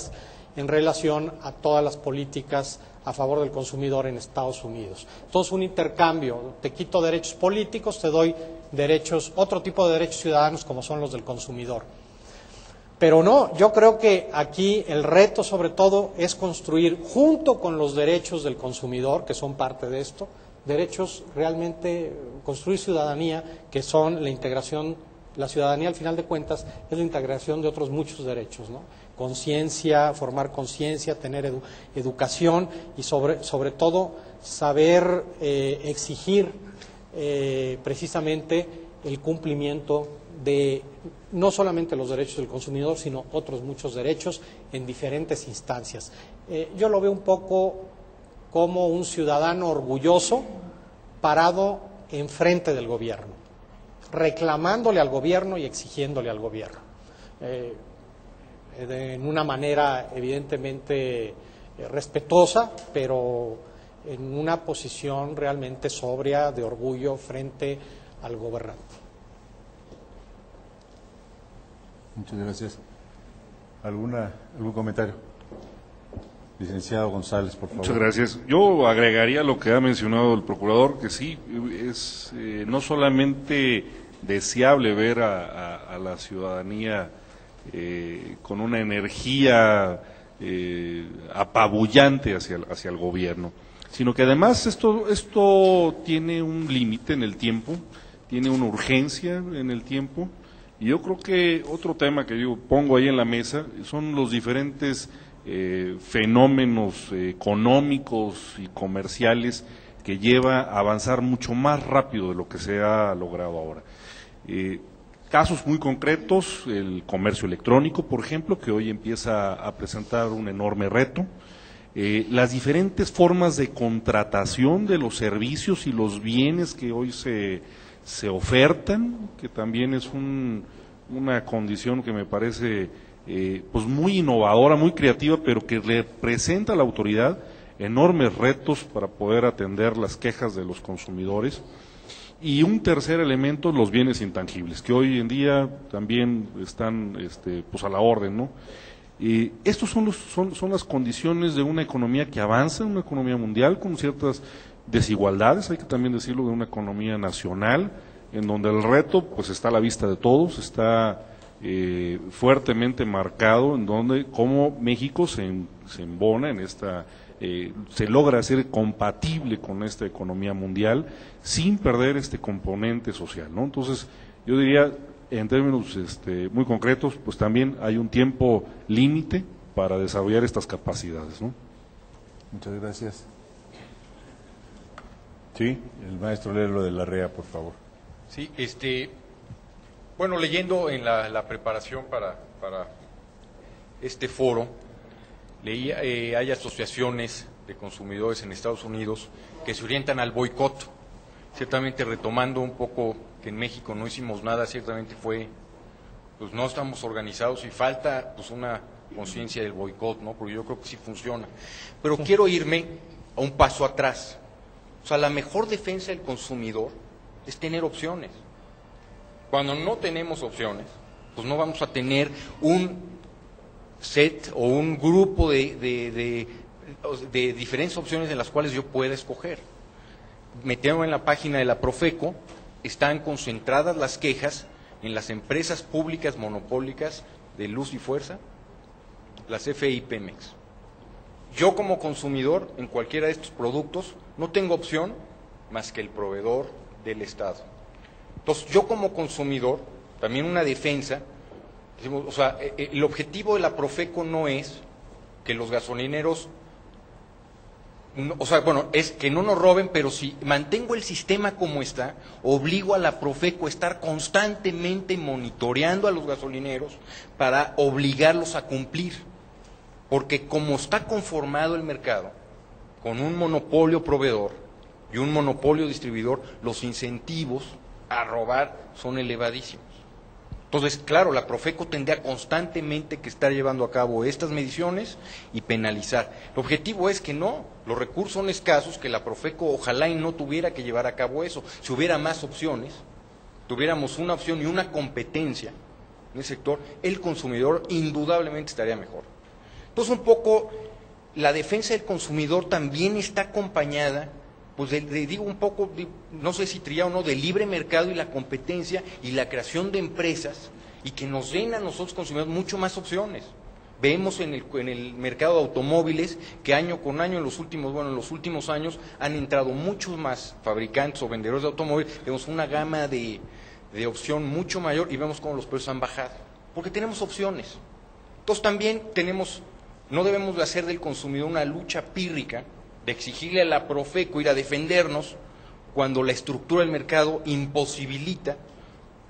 en relación a todas las políticas a favor del consumidor en Estados Unidos. Entonces, un intercambio, te quito derechos políticos, te doy derechos, otro tipo de derechos ciudadanos como son los del consumidor. Pero no, yo creo que aquí el reto sobre todo es construir, junto con los derechos del consumidor, que son parte de esto, derechos realmente, construir ciudadanía, que son la integración, la ciudadanía al final de cuentas es la integración de otros muchos derechos, ¿no? Conciencia, formar conciencia, tener educación y sobre todo saber exigir precisamente el cumplimiento de no solamente los derechos del consumidor, sino otros muchos derechos en diferentes instancias. Yo lo veo un poco como un ciudadano orgulloso parado enfrente del gobierno, reclamándole al gobierno y exigiéndole al gobierno. En una manera evidentemente respetuosa, pero en una posición realmente sobria de orgullo frente al gobernante. Muchas gracias. ¿Algún comentario? Licenciado González, por favor. Muchas gracias. Yo agregaría lo que ha mencionado el procurador, que sí, es no solamente deseable ver a la ciudadanía con una energía apabullante hacia el gobierno, sino que además esto tiene un límite en el tiempo, tiene una urgencia en el tiempo, y yo creo que otro tema que yo pongo ahí en la mesa son los diferentes fenómenos económicos y comerciales que lleva a avanzar mucho más rápido de lo que se ha logrado ahora. Casos muy concretos, el comercio electrónico, por ejemplo, que hoy empieza a presentar un enorme reto. Las diferentes formas de contratación de los servicios y los bienes que hoy se ofertan, que también es una condición que me parece pues muy innovadora, muy creativa, pero que representa a la autoridad enormes retos para poder atender las quejas de los consumidores. Y un tercer elemento, los bienes intangibles, que hoy en día también están pues a la orden, ¿no? Estos son las condiciones de una economía que avanza, una economía mundial con ciertas desigualdades, hay que también decirlo, de una economía nacional, en donde el reto pues está a la vista de todos, está fuertemente marcado, en donde cómo México se embona en esta, se logra hacer compatible con esta economía mundial sin perder este componente social, ¿no? Entonces, yo diría, en términos muy concretos, pues también hay un tiempo límite para desarrollar estas capacidades, ¿no? Muchas gracias. Sí, el maestro Lerdo de la REA, por favor. Sí, bueno, leyendo en la preparación para este foro, leía, hay asociaciones de consumidores en Estados Unidos que se orientan al boicot. Ciertamente, retomando un poco que en México no hicimos nada, ciertamente pues no estamos organizados y falta pues una conciencia del boicot, ¿no? Porque yo creo que sí funciona. Pero quiero irme a un paso atrás. O sea, la mejor defensa del consumidor es tener opciones. Cuando no tenemos opciones, pues no vamos a tener un set o un grupo de diferentes opciones en las cuales yo pueda escoger. Metiendo en la página de la Profeco, están concentradas las quejas en las empresas públicas monopólicas de Luz y Fuerza, las CFE y Pemex. Yo como consumidor en cualquiera de estos productos no tengo opción más que el proveedor del Estado. Entonces, yo como consumidor, también una defensa, o sea, el objetivo de la Profeco no es que los gasolineros, o sea, bueno, es que no nos roben, pero si mantengo el sistema como está, obligo a la Profeco a estar constantemente monitoreando a los gasolineros para obligarlos a cumplir. Porque como está conformado el mercado, con un monopolio proveedor y un monopolio distribuidor, los incentivos a robar son elevadísimos. Entonces, claro, la Profeco tendría constantemente que estar llevando a cabo estas mediciones y penalizar. El objetivo es que no, los recursos son escasos, que la Profeco ojalá y no tuviera que llevar a cabo eso. Si hubiera más opciones, tuviéramos una opción y una competencia en el sector, el consumidor indudablemente estaría mejor. Entonces, un poco, la defensa del consumidor también está acompañada, pues digo un poco, no sé si trillado o no, del libre mercado y la competencia y la creación de empresas, y que nos den a nosotros consumidores mucho más opciones. Vemos en el mercado de automóviles que año con año, en los últimos años, han entrado muchos más fabricantes o vendedores de automóviles, vemos una gama de opción mucho mayor y vemos cómo los precios han bajado, porque tenemos opciones. Entonces también no debemos de hacer del consumidor una lucha pírrica, de exigirle a la Profeco ir a defendernos cuando la estructura del mercado imposibilita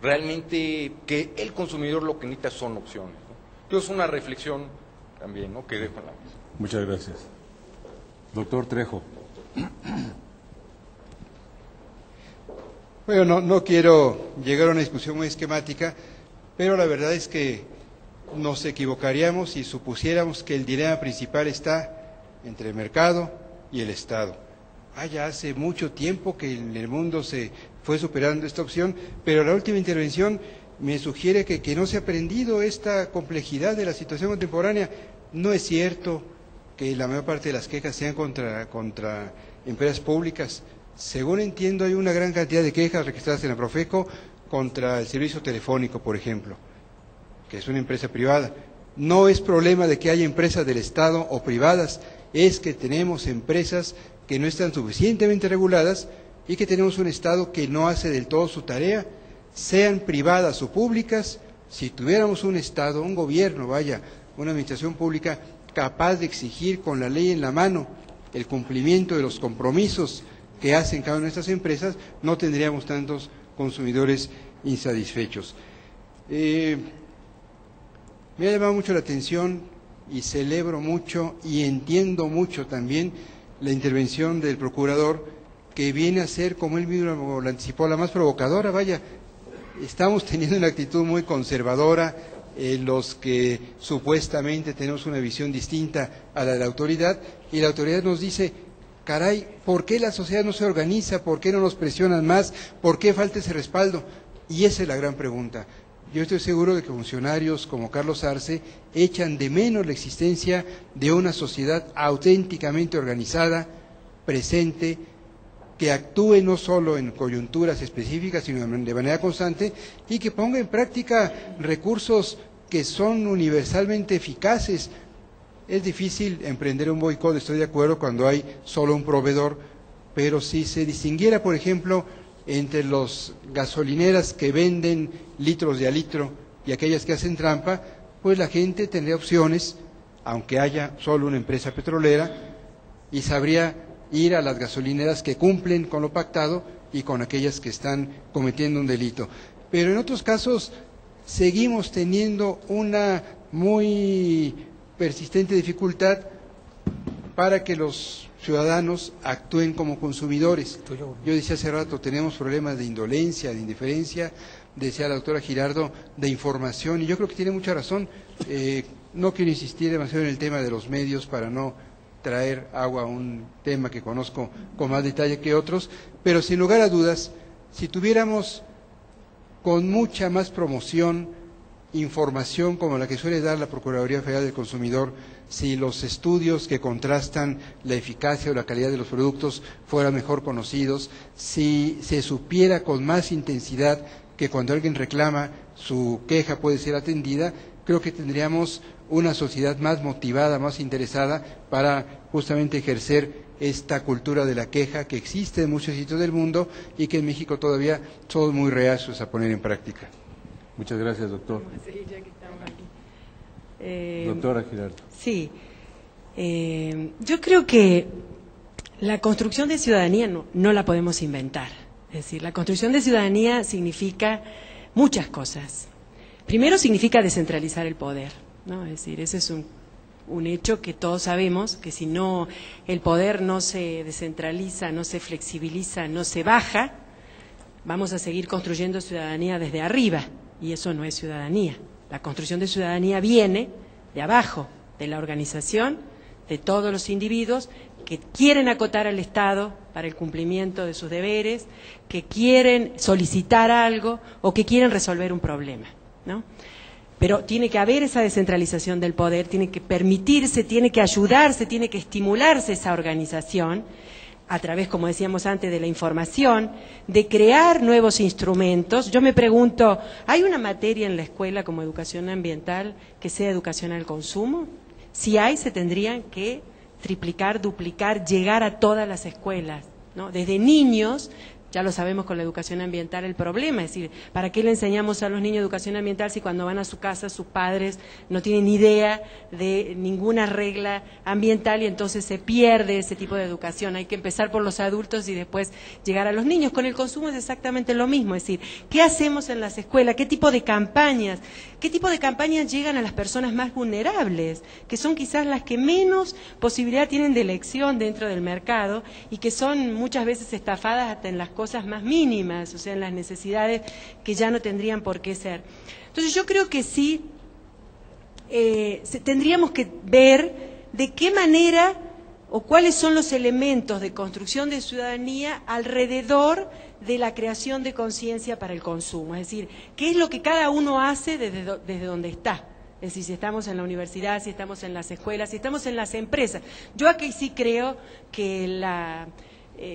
realmente que el consumidor lo que necesita son opciones, ¿no? Entonces, una reflexión también, ¿no?, que dejo en la mesa. Muchas gracias. Doctor Trejo. Bueno, no quiero llegar a una discusión muy esquemática, pero la verdad es que nos equivocaríamos si supusiéramos que el dilema principal está entre el mercado y el Estado. Ya hace mucho tiempo que en el mundo se fue superando esta opción, pero la última intervención me sugiere que no se ha aprendido esta complejidad de la situación contemporánea. No es cierto que la mayor parte de las quejas sean contra empresas públicas. Según entiendo, hay una gran cantidad de quejas registradas en la Profeco contra el servicio telefónico, por ejemplo, que es una empresa privada. No es problema de que haya empresas del Estado o privadas, es que tenemos empresas que no están suficientemente reguladas y que tenemos un Estado que no hace del todo su tarea, sean privadas o públicas. Si tuviéramos un Estado, un gobierno, una administración pública capaz de exigir con la ley en la mano el cumplimiento de los compromisos que hacen cada una de estas empresas, no tendríamos tantos consumidores insatisfechos. Me ha llamado mucho la atención y celebro mucho y entiendo mucho también la intervención del procurador, que viene a ser, como él mismo lo anticipó, la más provocadora. Estamos teniendo una actitud muy conservadora, los que supuestamente tenemos una visión distinta a la de la autoridad, y la autoridad nos dice: caray, ¿por qué la sociedad no se organiza? ¿Por qué no nos presionan más? ¿Por qué falta ese respaldo? Y esa es la gran pregunta. Yo estoy seguro de que funcionarios como Carlos Arce echan de menos la existencia de una sociedad auténticamente organizada, presente, que actúe no solo en coyunturas específicas, sino de manera constante, y que ponga en práctica recursos que son universalmente eficaces. Es difícil emprender un boicot, estoy de acuerdo, cuando hay solo un proveedor, pero si se distinguiera, por ejemplo, entre las gasolineras que venden litros de a litro y aquellas que hacen trampa, pues la gente tendría opciones, aunque haya solo una empresa petrolera, y sabría ir a las gasolineras que cumplen con lo pactado y con aquellas que están cometiendo un delito. Pero en otros casos seguimos teniendo una muy persistente dificultad para que los ciudadanos actúen como consumidores. Yo decía hace rato, tenemos problemas de indolencia, de indiferencia, decía la doctora Girardo, de información, y yo creo que tiene mucha razón. No quiero insistir demasiado en el tema de los medios para no traer agua a un tema que conozco con más detalle que otros, pero sin lugar a dudas, si tuviéramos con mucha más promoción información como la que suele dar la Procuraduría Federal del Consumidor, si los estudios que contrastan la eficacia o la calidad de los productos fueran mejor conocidos, si se supiera con más intensidad que cuando alguien reclama su queja puede ser atendida, creo que tendríamos una sociedad más motivada, más interesada para justamente ejercer esta cultura de la queja que existe en muchos sitios del mundo y que en México todavía somos muy reacios a poner en práctica. Muchas gracias, doctor. Sí, ya que estamos aquí. Doctora Girardo. Sí. Yo creo que la construcción de ciudadanía no la podemos inventar. Es decir, la construcción de ciudadanía significa muchas cosas. Primero significa descentralizar el poder, ¿no? Es decir, ese es un hecho que todos sabemos, que si no el poder no se descentraliza, no se flexibiliza, no se baja, vamos a seguir construyendo ciudadanía desde arriba, y eso no es ciudadanía. La construcción de ciudadanía viene de abajo, de la organización, de todos los individuos que quieren acotar al Estado para el cumplimiento de sus deberes, que quieren solicitar algo o que quieren resolver un problema, ¿no? Pero tiene que haber esa descentralización del poder, tiene que permitirse, tiene que ayudarse, tiene que estimularse esa organización a través, como decíamos antes, de la información, de crear nuevos instrumentos. Yo me pregunto, ¿hay una materia en la escuela como educación ambiental que sea educación al consumo? Si hay, se tendrían que triplicar, duplicar, llegar a todas las escuelas, ¿no? Desde niños, ya lo sabemos con la educación ambiental el problema, es decir, ¿para qué le enseñamos a los niños educación ambiental si cuando van a su casa sus padres no tienen idea de ninguna regla ambiental y entonces se pierde ese tipo de educación? Hay que empezar por los adultos y después llegar a los niños. Con el consumo es exactamente lo mismo, es decir, ¿qué hacemos en las escuelas? ¿Qué tipo de campañas llegan a las personas más vulnerables, que son quizás las que menos posibilidad tienen de elección dentro del mercado y que son muchas veces estafadas hasta en las cosas más mínimas, o sea, en las necesidades que ya no tendrían por qué ser? Entonces yo creo que sí, tendríamos que ver de qué manera o cuáles son los elementos de construcción de ciudadanía alrededor de la creación de conciencia para el consumo, es decir, qué es lo que cada uno hace desde donde está. Es decir, si estamos en la universidad, si estamos en las escuelas, si estamos en las empresas. Yo aquí sí creo que la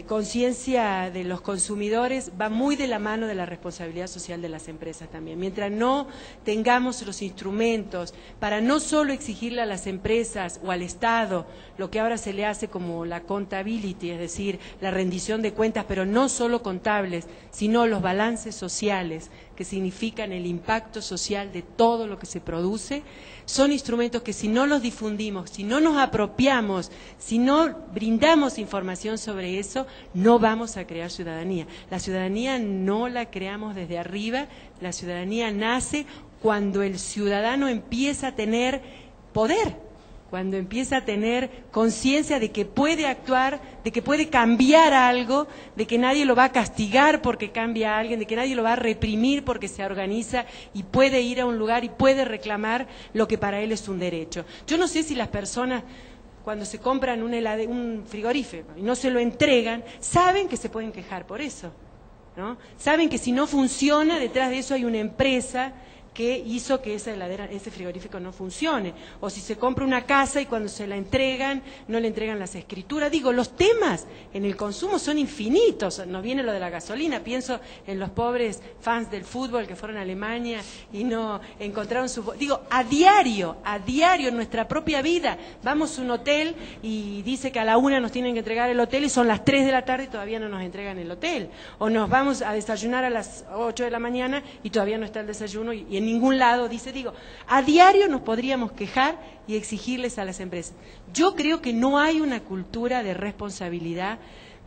conciencia de los consumidores va muy de la mano de la responsabilidad social de las empresas también. Mientras no tengamos los instrumentos para no solo exigirle a las empresas o al Estado lo que ahora se le hace como la accountability, es decir, la rendición de cuentas, pero no solo contables, sino los balances sociales, que significan el impacto social de todo lo que se produce, son instrumentos que si no los difundimos, si no nos apropiamos, si no brindamos información sobre eso, no vamos a crear ciudadanía. La ciudadanía no la creamos desde arriba, la ciudadanía nace cuando el ciudadano empieza a tener poder, cuando empieza a tener conciencia de que puede actuar, de que puede cambiar algo, de que nadie lo va a castigar porque cambia a alguien, de que nadie lo va a reprimir porque se organiza y puede ir a un lugar y puede reclamar lo que para él es un derecho. Yo no sé si las personas, cuando se compran un frigorífico y no se lo entregan, saben que se pueden quejar por eso, ¿no? Saben que si no funciona, detrás de eso hay una empresa que hizo que ese frigorífico no funcione. O si se compra una casa y cuando se la entregan, no le entregan las escrituras. Digo, los temas en el consumo son infinitos. Nos viene lo de la gasolina. Pienso en los pobres fans del fútbol que fueron a Alemania y no encontraron su... Digo, a diario, en nuestra propia vida, vamos a un hotel y dice que a la 1 nos tienen que entregar el hotel y son las 3 de la tarde y todavía no nos entregan el hotel. O nos vamos a desayunar a las 8 de la mañana y todavía no está el desayuno y en ningún lado dice, a diario nos podríamos quejar y exigirles a las empresas. Yo creo que no hay una cultura de responsabilidad,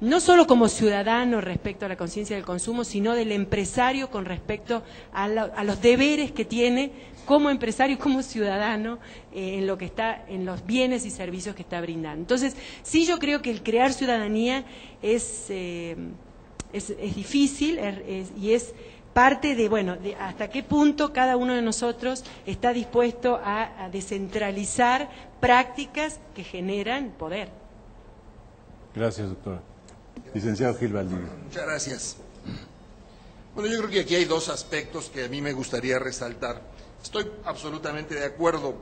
no solo como ciudadano respecto a la conciencia del consumo, sino del empresario con respecto a los deberes que tiene como empresario, como ciudadano, en lo que está, en los bienes y servicios que está brindando. Entonces, sí, yo creo que el crear ciudadanía es difícil y es parte de hasta qué punto cada uno de nosotros está dispuesto a descentralizar prácticas que generan poder. Gracias, doctora. Licenciado Gil Valdivia. Muchas gracias. Bueno, yo creo que aquí hay dos aspectos que a mí me gustaría resaltar. Estoy absolutamente de acuerdo.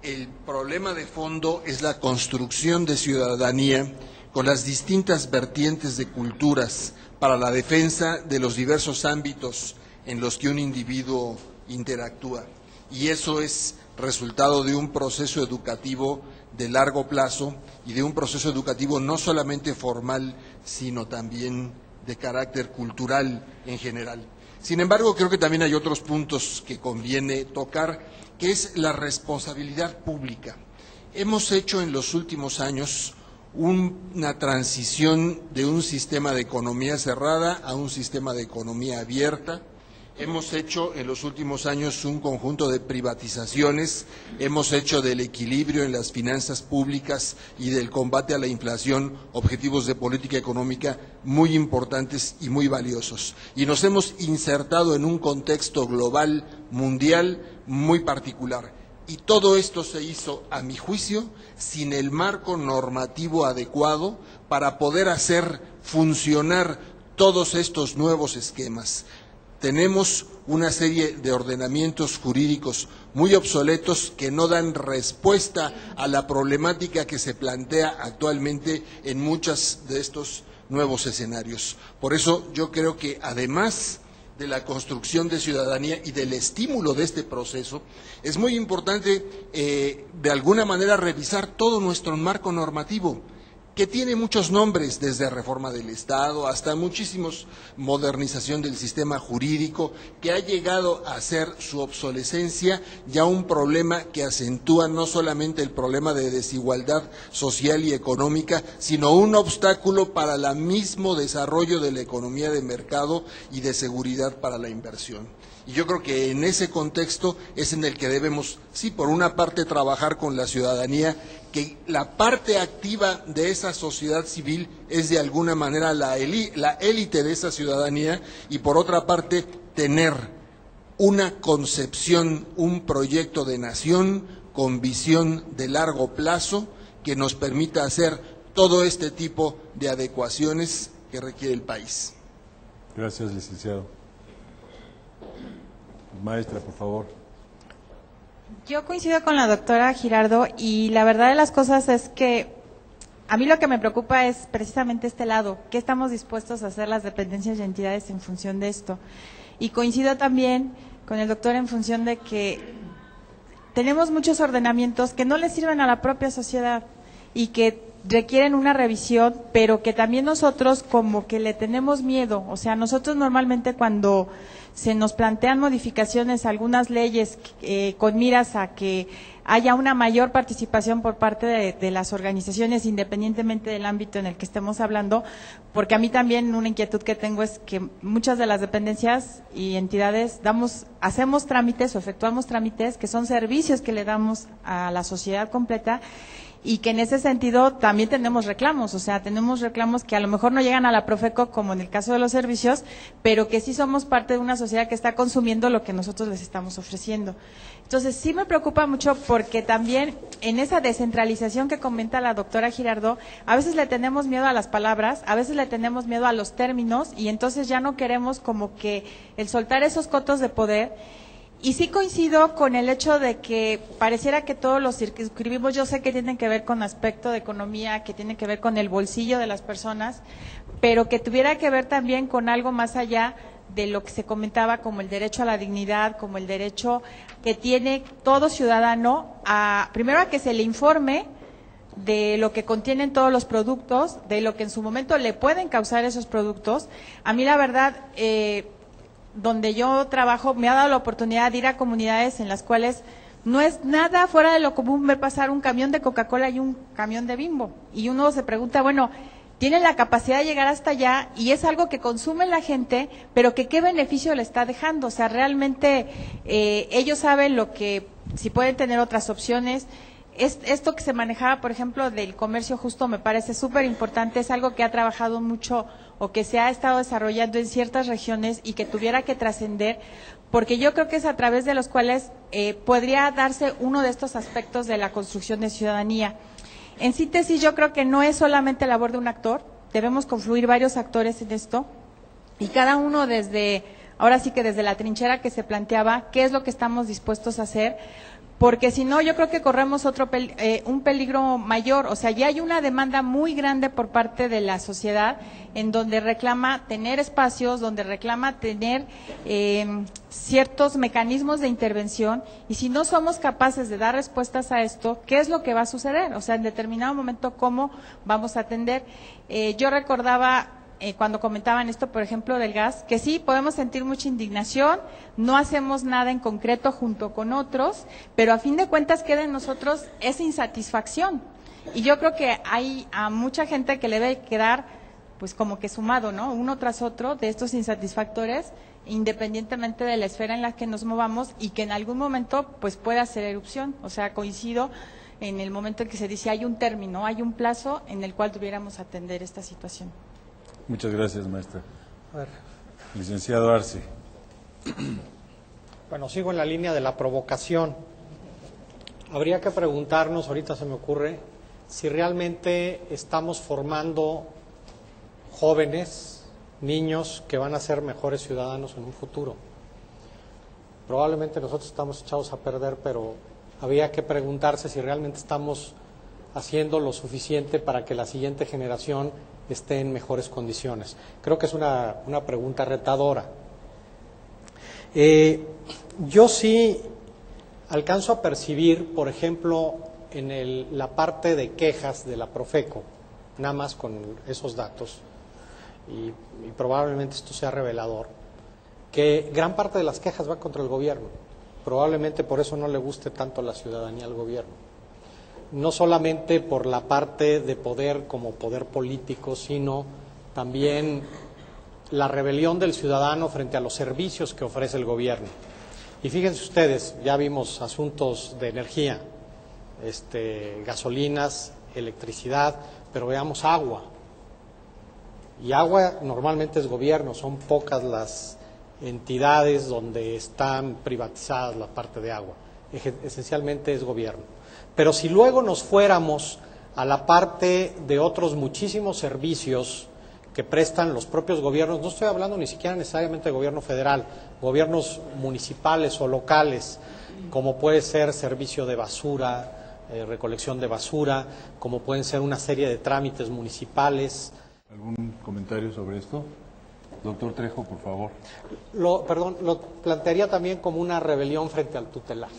El problema de fondo es la construcción de ciudadanía con las distintas vertientes de culturas para la defensa de los diversos ámbitos en los que un individuo interactúa. Y eso es resultado de un proceso educativo de largo plazo y de un proceso educativo no solamente formal, sino también de carácter cultural en general. Sin embargo, creo que también hay otros puntos que conviene tocar, que es la responsabilidad pública. Hemos hecho en los últimos años una transición de un sistema de economía cerrada a un sistema de economía abierta. Hemos hecho en los últimos años un conjunto de privatizaciones, hemos hecho del equilibrio en las finanzas públicas y del combate a la inflación objetivos de política económica muy importantes y muy valiosos. Y nos hemos insertado en un contexto global, mundial, muy particular. Y todo esto se hizo, a mi juicio, sin el marco normativo adecuado para poder hacer funcionar todos estos nuevos esquemas. Tenemos una serie de ordenamientos jurídicos muy obsoletos que no dan respuesta a la problemática que se plantea actualmente en muchos de estos nuevos escenarios. Por eso yo creo que además de la construcción de ciudadanía y del estímulo de este proceso, es muy importante de alguna manera revisar todo nuestro marco normativo, que tiene muchos nombres, desde reforma del Estado hasta muchísimos modernización del sistema jurídico, que ha llegado a ser su obsolescencia ya un problema que acentúa no solamente el problema de desigualdad social y económica, sino un obstáculo para el mismo desarrollo de la economía de mercado y de seguridad para la inversión. Y yo creo que en ese contexto es en el que debemos, sí, por una parte trabajar con la ciudadanía, que la parte activa de esa sociedad civil es de alguna manera la élite de esa ciudadanía, y por otra parte tener una concepción, un proyecto de nación con visión de largo plazo que nos permita hacer todo este tipo de adecuaciones que requiere el país. Gracias, licenciado. Maestra, por favor. Yo coincido con la doctora Girardot y la verdad de las cosas es que a mí lo que me preocupa es precisamente este lado, qué estamos dispuestos a hacer las dependencias y entidades en función de esto. Y coincido también con el doctor en función de que tenemos muchos ordenamientos que no le sirven a la propia sociedad y que requieren una revisión, pero que también nosotros como que le tenemos miedo. O sea, nosotros normalmente cuando se nos plantean modificaciones a algunas leyes con miras a que haya una mayor participación por parte de las organizaciones, independientemente del ámbito en el que estemos hablando, porque a mí también una inquietud que tengo es que muchas de las dependencias y entidades hacemos trámites o efectuamos trámites que son servicios que le damos a la sociedad completa, y que en ese sentido también tenemos reclamos, o sea, tenemos reclamos que a lo mejor no llegan a la Profeco como en el caso de los servicios, pero que sí somos parte de una sociedad que está consumiendo lo que nosotros les estamos ofreciendo. Entonces sí me preocupa mucho porque también en esa descentralización que comenta la doctora Girardot, a veces le tenemos miedo a las palabras, a veces le tenemos miedo a los términos y entonces ya no queremos como que el soltar esos cotos de poder. Y sí coincido con el hecho de que pareciera que todos los circunscribimos, yo sé que tienen que ver con aspecto de economía, que tienen que ver con el bolsillo de las personas, pero que tuviera que ver también con algo más allá de lo que se comentaba como el derecho a la dignidad, como el derecho que tiene todo ciudadano primero a que se le informe de lo que contienen todos los productos, de lo que en su momento le pueden causar esos productos. A mí la verdad, donde yo trabajo, me ha dado la oportunidad de ir a comunidades en las cuales no es nada fuera de lo común ver pasar un camión de Coca-Cola y un camión de Bimbo. Y uno se pregunta, bueno, tienen la capacidad de llegar hasta allá y es algo que consume la gente, pero que qué beneficio le está dejando. O sea, realmente ellos saben si pueden tener otras opciones. Esto que se manejaba, por ejemplo, del comercio justo me parece súper importante, es algo que ha trabajado mucho o que se ha estado desarrollando en ciertas regiones y que tuviera que trascender, porque yo creo que es a través de los cuales podría darse uno de estos aspectos de la construcción de ciudadanía. En síntesis, yo creo que no es solamente labor de un actor, debemos confluir varios actores en esto y cada uno ahora sí que desde la trinchera que se planteaba, qué es lo que estamos dispuestos a hacer, porque si no yo creo que corremos un peligro mayor. O sea, ya hay una demanda muy grande por parte de la sociedad en donde reclama tener espacios, donde reclama tener ciertos mecanismos de intervención, y si no somos capaces de dar respuestas a esto, ¿qué es lo que va a suceder? O sea, en determinado momento, ¿cómo vamos a atender? Yo recordaba cuando comentaban esto, por ejemplo, del gas, que sí, podemos sentir mucha indignación, no hacemos nada en concreto junto con otros, pero a fin de cuentas queda en nosotros esa insatisfacción. Y yo creo que hay a mucha gente que le debe quedar pues como que sumado, ¿no? Uno tras otro de estos insatisfactores, independientemente de la esfera en la que nos movamos y que en algún momento pues pueda hacer erupción. O sea, coincido en el momento en que se dice hay un término, hay un plazo en el cual tuviéramos atender esta situación. Muchas gracias, maestra. A ver. Licenciado Arce. Bueno, sigo en la línea de la provocación. Habría que preguntarnos, ahorita se me ocurre, si realmente estamos formando jóvenes, niños que van a ser mejores ciudadanos en un futuro. Probablemente nosotros estamos echados a perder, pero habría que preguntarse si realmente estamos haciendo lo suficiente para que la siguiente generación esté en mejores condiciones. Creo que es una pregunta retadora. Yo sí alcanzo a percibir, por ejemplo, en la parte de quejas de la Profeco, nada más con esos datos, y probablemente esto sea revelador, que gran parte de las quejas va contra el gobierno. Probablemente por eso no le guste tanto la ciudadanía al gobierno. No solamente por la parte de poder como poder político, sino también la rebelión del ciudadano frente a los servicios que ofrece el gobierno. Y fíjense ustedes, ya vimos asuntos de energía, gasolinas, electricidad, pero veamos agua. Y agua normalmente es gobierno, son pocas las entidades donde están privatizadas la parte de agua. Esencialmente es gobierno. Pero si luego nos fuéramos a la parte de otros muchísimos servicios que prestan los propios gobiernos, no estoy hablando ni siquiera necesariamente de gobierno federal, gobiernos municipales o locales, como puede ser servicio de basura, recolección de basura, como pueden ser una serie de trámites municipales. ¿Algún comentario sobre esto? Doctor Trejo, por favor. Lo plantearía también como una rebelión frente al tutelaje.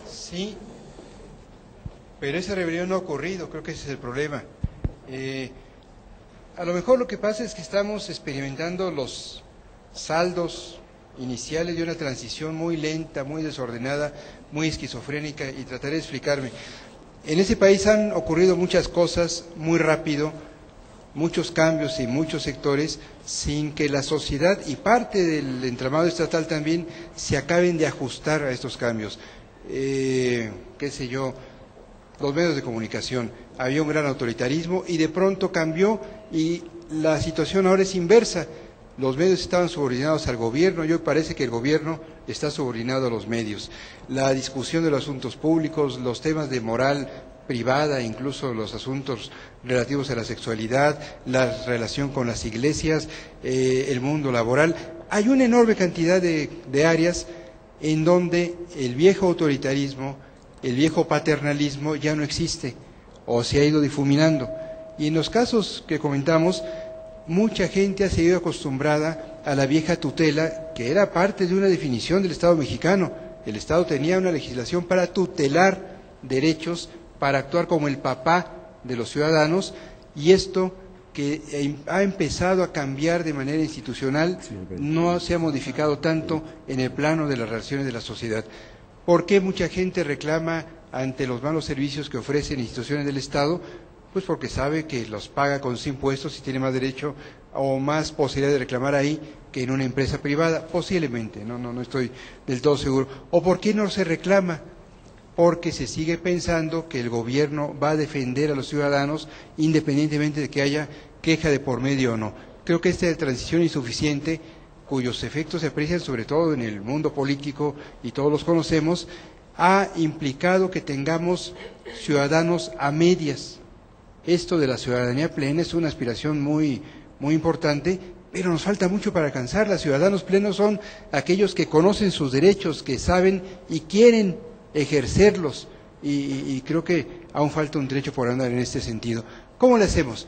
Sí, pero esa rebelión no ha ocurrido, creo que ese es el problema. A lo mejor lo que pasa es que estamos experimentando los saldos iniciales de una transición muy lenta, muy desordenada, muy esquizofrénica, y trataré de explicarme. En ese país han ocurrido muchas cosas muy rápido, muchos cambios en muchos sectores, sin que la sociedad y parte del entramado estatal también se acaben de ajustar a estos cambios. Qué sé yo, los medios de comunicación, había un gran autoritarismo y de pronto cambió y la situación ahora es inversa. Los medios estaban subordinados al gobierno y hoy parece que el gobierno está subordinado a los medios. La discusión de los asuntos públicos, los temas de moral privada, incluso los asuntos relativos a la sexualidad, la relación con las iglesias, el mundo laboral. Hay una enorme cantidad de áreas en donde el viejo autoritarismo, el viejo paternalismo ya no existe o se ha ido difuminando. Y en los casos que comentamos, mucha gente ha sido acostumbrada a la vieja tutela, que era parte de una definición del Estado mexicano. El Estado tenía una legislación para tutelar derechos, para actuar como el papá de los ciudadanos, y esto que ha empezado a cambiar de manera institucional, no se ha modificado tanto en el plano de las relaciones de la sociedad. ¿Por qué mucha gente reclama ante los malos servicios que ofrecen instituciones del Estado? Pues porque sabe que los paga con sus impuestos y tiene más derecho o más posibilidad de reclamar ahí que en una empresa privada, posiblemente, no estoy del todo seguro. ¿O por qué no se reclama? Porque se sigue pensando que el gobierno va a defender a los ciudadanos independientemente de que haya queja de por medio o no. Creo que esta transición insuficiente, cuyos efectos se aprecian sobre todo en el mundo político y todos los conocemos, ha implicado que tengamos ciudadanos a medias. Esto de la ciudadanía plena es una aspiración muy importante, pero nos falta mucho para alcanzarla. Ciudadanos plenos son aquellos que conocen sus derechos, que saben y quieren ejercerlos, y creo que aún falta un trecho por andar en este sentido. ¿Cómo le hacemos?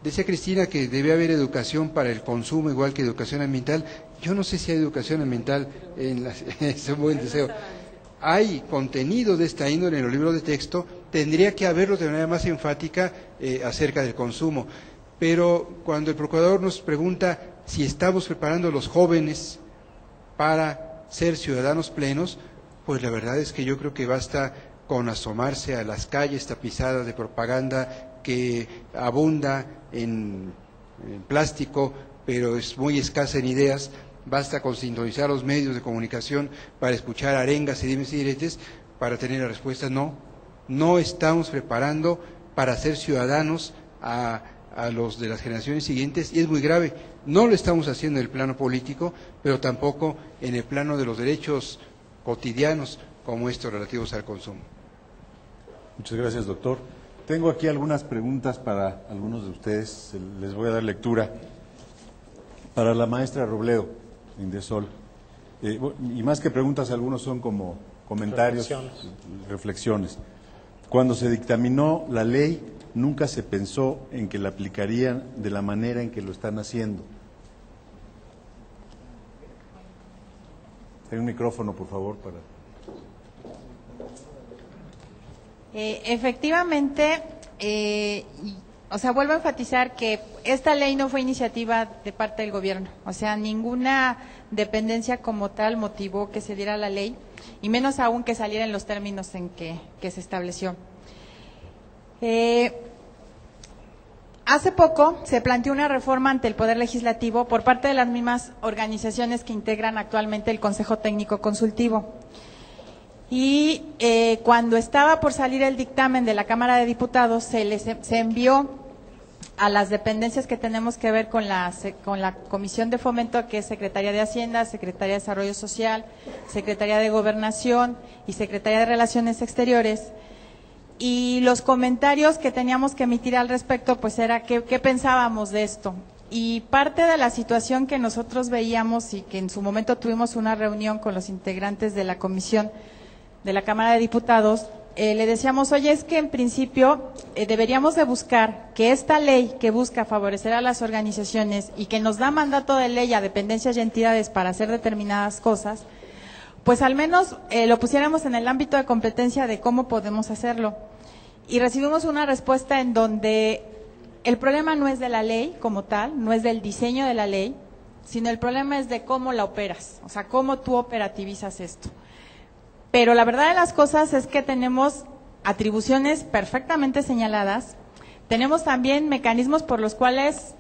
Decía Cristina que debe haber educación para el consumo igual que educación ambiental. Yo no sé si hay educación ambiental es un buen deseo. Hay contenido de esta índole en los libros de texto, tendría que haberlo de manera más enfática acerca del consumo. Pero cuando el procurador nos pregunta si estamos preparando a los jóvenes para ser ciudadanos plenos, pues la verdad es que yo creo que basta con asomarse a las calles tapizadas de propaganda que abunda en plástico, pero es muy escasa en ideas. Basta con sintonizar los medios de comunicación para escuchar arengas y dimes y diretes para tener la respuesta. No estamos preparando para ser ciudadanos a los de las generaciones siguientes, y es muy grave. No lo estamos haciendo en el plano político, pero tampoco en el plano de los derechos cotidianos como estos relativos al consumo. Muchas gracias, doctor. Tengo aquí algunas preguntas para algunos de ustedes, les voy a dar lectura. Para la maestra Robledo, Indesol, y más que preguntas, algunos son como comentarios, reflexiones. Cuando se dictaminó la ley, nunca se pensó en que la aplicarían de la manera en que lo están haciendo. Hay un micrófono, por favor, para... Efectivamente, vuelvo a enfatizar que esta ley no fue iniciativa de parte del gobierno, o sea, ninguna dependencia como tal motivó que se diera la ley, y menos aún que saliera en los términos en que se estableció. Hace poco se planteó una reforma ante el Poder Legislativo por parte de las mismas organizaciones que integran actualmente el Consejo Técnico Consultivo. Y cuando estaba por salir el dictamen de la Cámara de Diputados, se envió a las dependencias que tenemos que ver con la Comisión de Fomento, que es Secretaría de Hacienda, Secretaría de Desarrollo Social, Secretaría de Gobernación y Secretaría de Relaciones Exteriores. Y los comentarios que teníamos que emitir al respecto, pues era qué pensábamos de esto. Y parte de la situación que nosotros veíamos, y que en su momento tuvimos una reunión con los integrantes de la comisión de la Cámara de Diputados, le decíamos, oye, es que en principio deberíamos de buscar que esta ley que busca favorecer a las organizaciones y que nos da mandato de ley a dependencias y entidades para hacer determinadas cosas, pues al menos lo pusiéramos en el ámbito de competencia de cómo podemos hacerlo. Y recibimos una respuesta en donde el problema no es de la ley como tal, no es del diseño de la ley, sino el problema es de cómo la operas, o sea, cómo tú operativizas esto. Pero la verdad de las cosas es que tenemos atribuciones perfectamente señaladas, tenemos también mecanismos por los cuales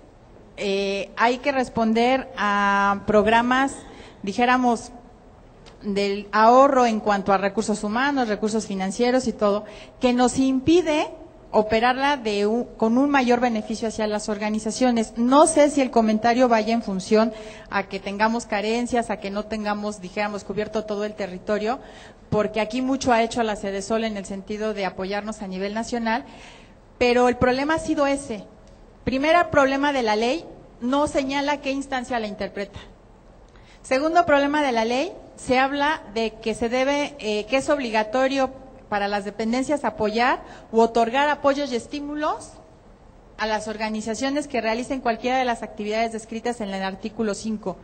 hay que responder a programas, dijéramos, del ahorro en cuanto a recursos humanos, recursos financieros y todo, que nos impide operarla con un mayor beneficio hacia las organizaciones. No sé si el comentario vaya en función a que tengamos carencias, a que no tengamos, dijéramos, cubierto todo el territorio, porque aquí mucho ha hecho la Sedesol en el sentido de apoyarnos a nivel nacional, pero el problema ha sido ese. Primer problema de la ley, no señala qué instancia la interpreta. Segundo problema de la ley, se habla de que se debe, que es obligatorio para las dependencias apoyar u otorgar apoyos y estímulos a las organizaciones que realicen cualquiera de las actividades descritas en el artículo 5,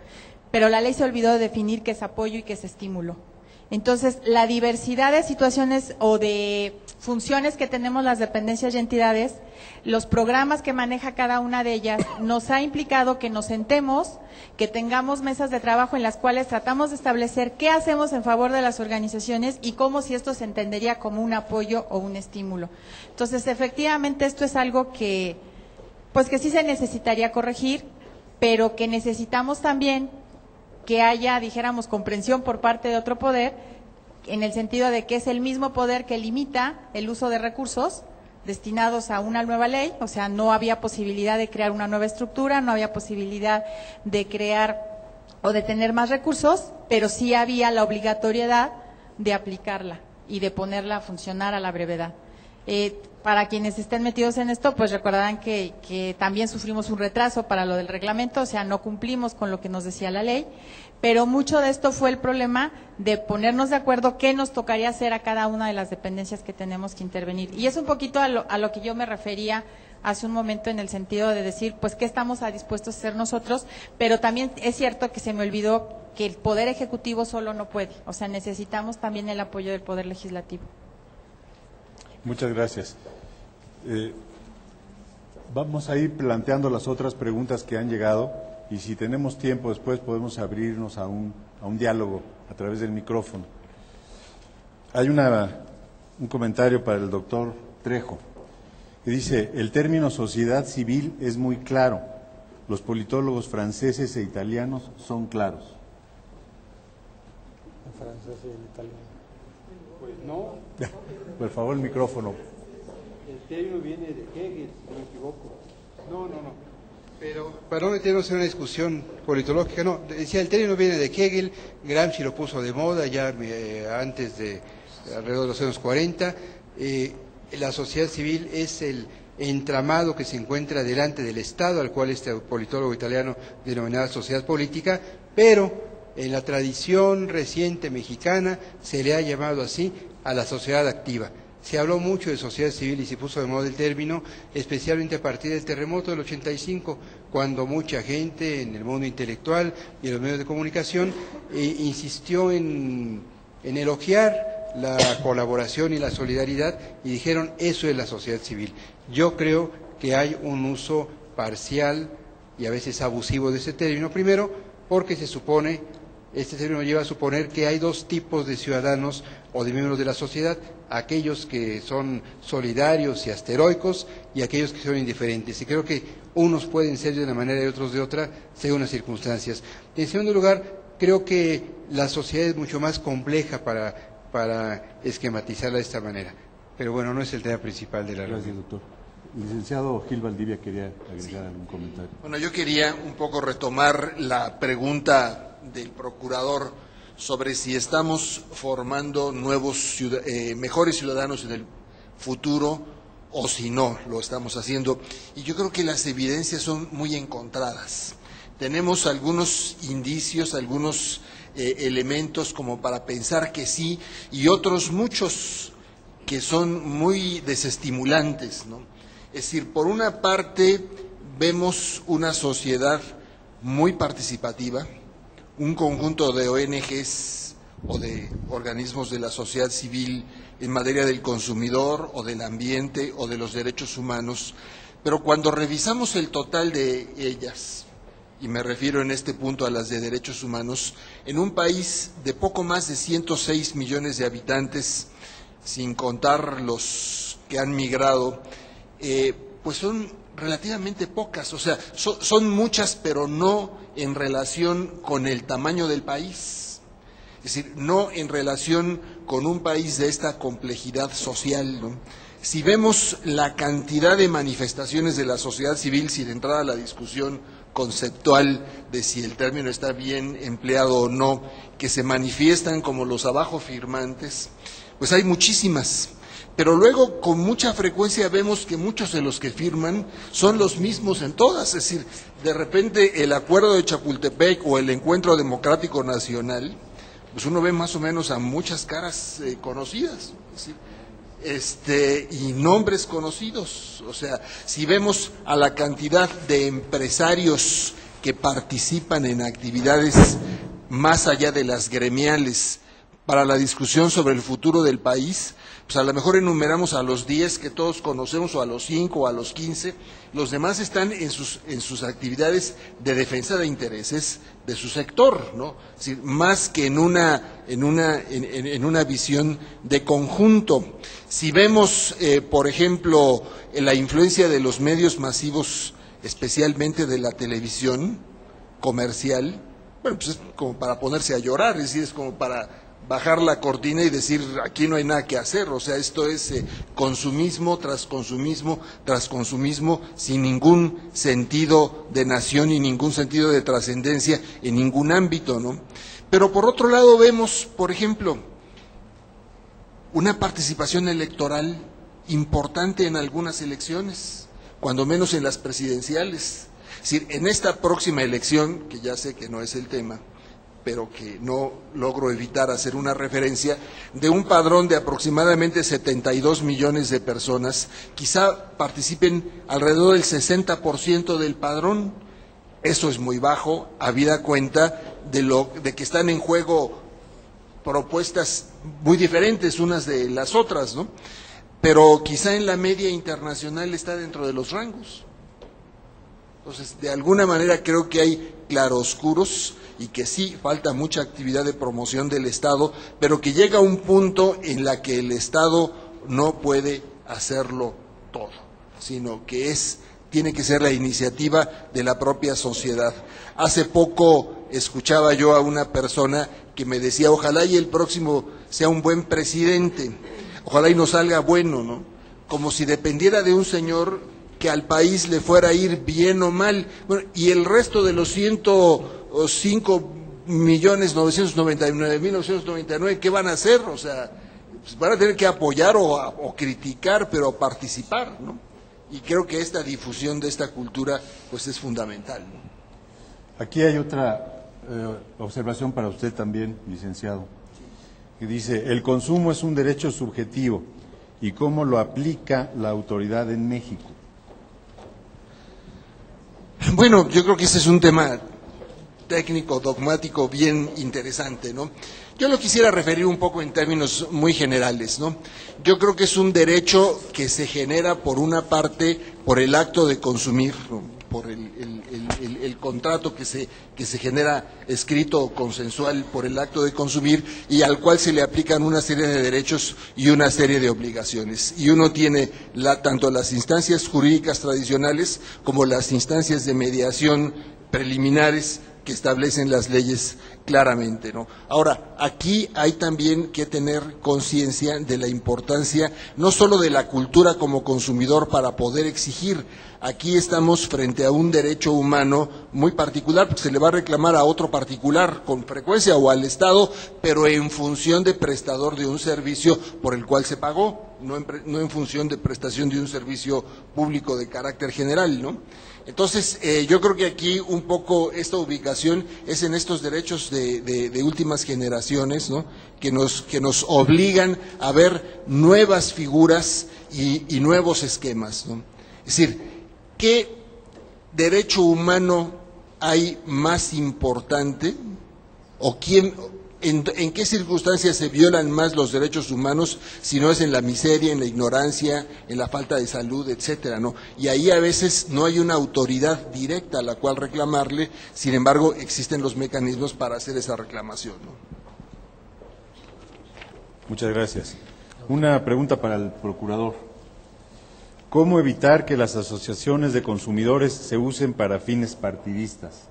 pero la ley se olvidó de definir qué es apoyo y qué es estímulo. Entonces, la diversidad de situaciones o de funciones que tenemos las dependencias y entidades, los programas que maneja cada una de ellas, nos ha implicado que nos sentemos, que tengamos mesas de trabajo en las cuales tratamos de establecer qué hacemos en favor de las organizaciones y cómo si esto se entendería como un apoyo o un estímulo. Entonces, efectivamente, esto es algo que sí se necesitaría corregir, pero que necesitamos también que haya, dijéramos, comprensión por parte de otro poder, en el sentido de que es el mismo poder que limita el uso de recursos destinados a una nueva ley, o sea, no había posibilidad de crear una nueva estructura, no había posibilidad de crear o de tener más recursos, pero sí había la obligatoriedad de aplicarla y de ponerla a funcionar a la brevedad. Para quienes estén metidos en esto, pues recordarán que también sufrimos un retraso para lo del reglamento, o sea, no cumplimos con lo que nos decía la ley, pero mucho de esto fue el problema de ponernos de acuerdo qué nos tocaría hacer a cada una de las dependencias que tenemos que intervenir. Y es un poquito a lo que yo me refería hace un momento en el sentido de decir, pues, qué estamos dispuestos a hacer nosotros, pero también es cierto que se me olvidó que el Poder Ejecutivo solo no puede, o sea, necesitamos también el apoyo del Poder Legislativo. Muchas gracias. Vamos a ir planteando las otras preguntas que han llegado y si tenemos tiempo después podemos abrirnos a un diálogo a través del micrófono. Hay un comentario para el doctor Trejo. Y dice, el término sociedad civil es muy claro. Los politólogos franceses e italianos son claros. El francés y el italiano. Pues no. Por favor, el micrófono. El término viene de Hegel, si no me equivoco. No. Pero para no meternos en una discusión politológica, no, decía, el término viene de Hegel, Gramsci lo puso de moda ya antes de, alrededor de los años 40, la sociedad civil es el entramado que se encuentra delante del Estado, al cual este politólogo italiano denominaba sociedad política, pero en la tradición reciente mexicana se le ha llamado así a la sociedad activa. Se habló mucho de sociedad civil y se puso de moda el término, especialmente a partir del terremoto del 85, cuando mucha gente en el mundo intelectual y en los medios de comunicación insistió en elogiar la colaboración y la solidaridad y dijeron, eso es la sociedad civil. Yo creo que hay un uso parcial y a veces abusivo de ese término, primero porque se supone, este término lleva a suponer que hay dos tipos de ciudadanos o de miembros de la sociedad, aquellos que son solidarios y hasta heroicos y aquellos que son indiferentes. Y creo que unos pueden ser de una manera y otros de otra, según las circunstancias. En segundo lugar, creo que la sociedad es mucho más compleja para esquematizarla de esta manera. Pero bueno, no es el tema principal de la reunión. Gracias, doctor. Licenciado Gil Valdivia quería agregar algún comentario. Bueno, yo quería un poco retomar la pregunta del procurador sobre si estamos formando nuevos mejores ciudadanos en el futuro o si no lo estamos haciendo. Y yo creo que las evidencias son muy encontradas. Tenemos algunos indicios, algunos elementos como para pensar que sí, y otros muchos que son muy desestimulantes, ¿no? Es decir, por una parte vemos una sociedad muy participativa, un conjunto de ONGs o de organismos de la sociedad civil en materia del consumidor o del ambiente o de los derechos humanos, pero cuando revisamos el total de ellas, y me refiero en este punto a las de derechos humanos, en un país de poco más de 106 millones de habitantes, sin contar los que han migrado, pues son relativamente pocas, o sea, son muchas, pero no en relación con el tamaño del país, es decir, no en relación con un país de esta complejidad social, ¿no? Si vemos la cantidad de manifestaciones de la sociedad civil, sin entrar a la discusión conceptual de si el término está bien empleado o no, que se manifiestan como los abajo firmantes, pues hay muchísimas. Pero luego con mucha frecuencia vemos que muchos de los que firman son los mismos en todas, es decir, de repente el Acuerdo de Chapultepec o el Encuentro Democrático Nacional, pues uno ve más o menos a muchas caras conocidas, es decir, y nombres conocidos. O sea, si vemos a la cantidad de empresarios que participan en actividades más allá de las gremiales para la discusión sobre el futuro del país, pues a lo mejor enumeramos a los 10 que todos conocemos, o a los 5 o a los 15, los demás están en sus actividades de defensa de intereses de su sector, ¿no? Es decir, más que en una visión de conjunto. Si vemos, por ejemplo, la influencia de los medios masivos, especialmente de la televisión comercial, bueno, pues es como para ponerse a llorar, es decir, es como para bajar la cortina y decir, aquí no hay nada que hacer. O sea, esto es consumismo tras consumismo tras consumismo, sin ningún sentido de nación y ningún sentido de trascendencia en ningún ámbito, ¿no? Pero por otro lado vemos, por ejemplo, una participación electoral importante en algunas elecciones, cuando menos en las presidenciales. Es decir, en esta próxima elección, que ya sé que no es el tema, pero que no logro evitar hacer una referencia, de un padrón de aproximadamente 72 millones de personas, quizá participen alrededor del 60% del padrón. Eso es muy bajo, habida cuenta de que están en juego propuestas muy diferentes unas de las otras, ¿no? Pero quizá en la media internacional está dentro de los rangos. Entonces, de alguna manera creo que hay claroscuros y que sí falta mucha actividad de promoción del Estado, pero que llega a un punto en la que el Estado no puede hacerlo todo. sino que tiene que ser la iniciativa de la propia sociedad. Hace poco escuchaba yo a una persona que me decía, ojalá y el próximo sea un buen presidente, ojalá y nos salga bueno, ¿no? Como si dependiera de un señor que al país le fuera a ir bien o mal. Bueno, y el resto de los 105.999.999, ¿qué van a hacer? O sea, pues van a tener que apoyar o criticar, pero participar, ¿no? Y creo que esta difusión de esta cultura pues es fundamental, ¿no? Aquí hay otra observación para usted también, licenciado, que dice, el consumo es un derecho subjetivo, ¿y cómo lo aplica la autoridad en México? Bueno, yo creo que ese es un tema técnico, dogmático, bien interesante, ¿no? Yo lo quisiera referir un poco en términos muy generales, ¿no? Yo creo que es un derecho que se genera, por una parte, por el acto de consumir, ¿no? Por el contrato que se genera escrito o consensual por el acto de consumir, y al cual se le aplican una serie de derechos y una serie de obligaciones. Y uno tiene tanto las instancias jurídicas tradicionales como las instancias de mediación preliminares que establecen las leyes claramente, ¿no? Ahora, aquí hay también que tener conciencia de la importancia no solo de la cultura como consumidor para poder exigir. Aquí estamos frente a un derecho humano muy particular, porque se le va a reclamar a otro particular con frecuencia o al Estado, pero en función de prestador de un servicio por el cual se pagó, no en función de prestación de un servicio público de carácter general, ¿no? Entonces, yo creo que aquí un poco esta ubicación es en estos derechos de últimas generaciones, ¿no? que nos obligan a ver nuevas figuras y nuevos esquemas, ¿no? Es decir, ¿qué derecho humano hay más importante o en qué circunstancias se violan más los derechos humanos si no es en la miseria, en la ignorancia, en la falta de salud, etcétera, ¿no? Y ahí a veces no hay una autoridad directa a la cual reclamarle, sin embargo existen los mecanismos para hacer esa reclamación, ¿no? Muchas gracias. Una pregunta para el procurador. ¿Cómo evitar que las asociaciones de consumidores se usen para fines partidistas?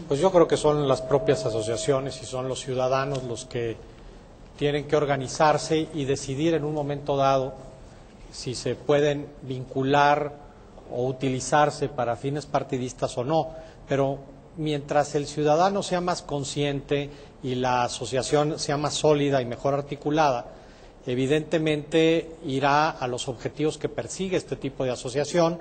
Pues yo creo que son las propias asociaciones y son los ciudadanos los que tienen que organizarse y decidir en un momento dado si se pueden vincular o utilizarse para fines partidistas o no. Pero mientras el ciudadano sea más consciente y la asociación sea más sólida y mejor articulada, evidentemente irá a los objetivos que persigue este tipo de asociación,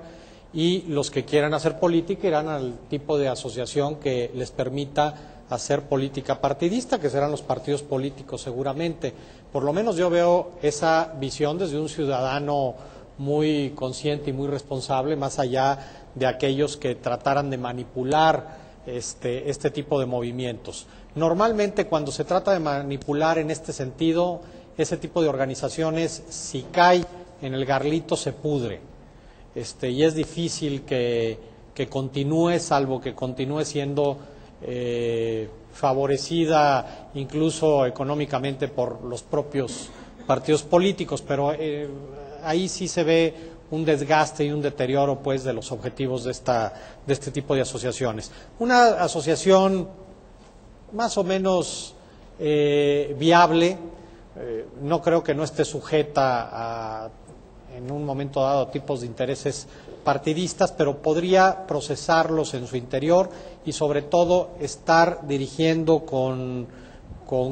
y los que quieran hacer política irán al tipo de asociación que les permita hacer política partidista, que serán los partidos políticos seguramente. Por lo menos yo veo esa visión desde un ciudadano muy consciente y muy responsable, más allá de aquellos que trataran de manipular este tipo de movimientos. Normalmente cuando se trata de manipular en este sentido, ese tipo de organizaciones, si cae en el garlito, se pudre. Y es difícil que continúe, salvo que continúe siendo favorecida incluso económicamente por los propios partidos políticos, pero ahí sí se ve un desgaste y un deterioro pues de los objetivos de este tipo de asociaciones. Una asociación más o menos viable, no creo que no esté sujeta en un momento dado tipos de intereses partidistas, pero podría procesarlos en su interior y sobre todo estar dirigiendo con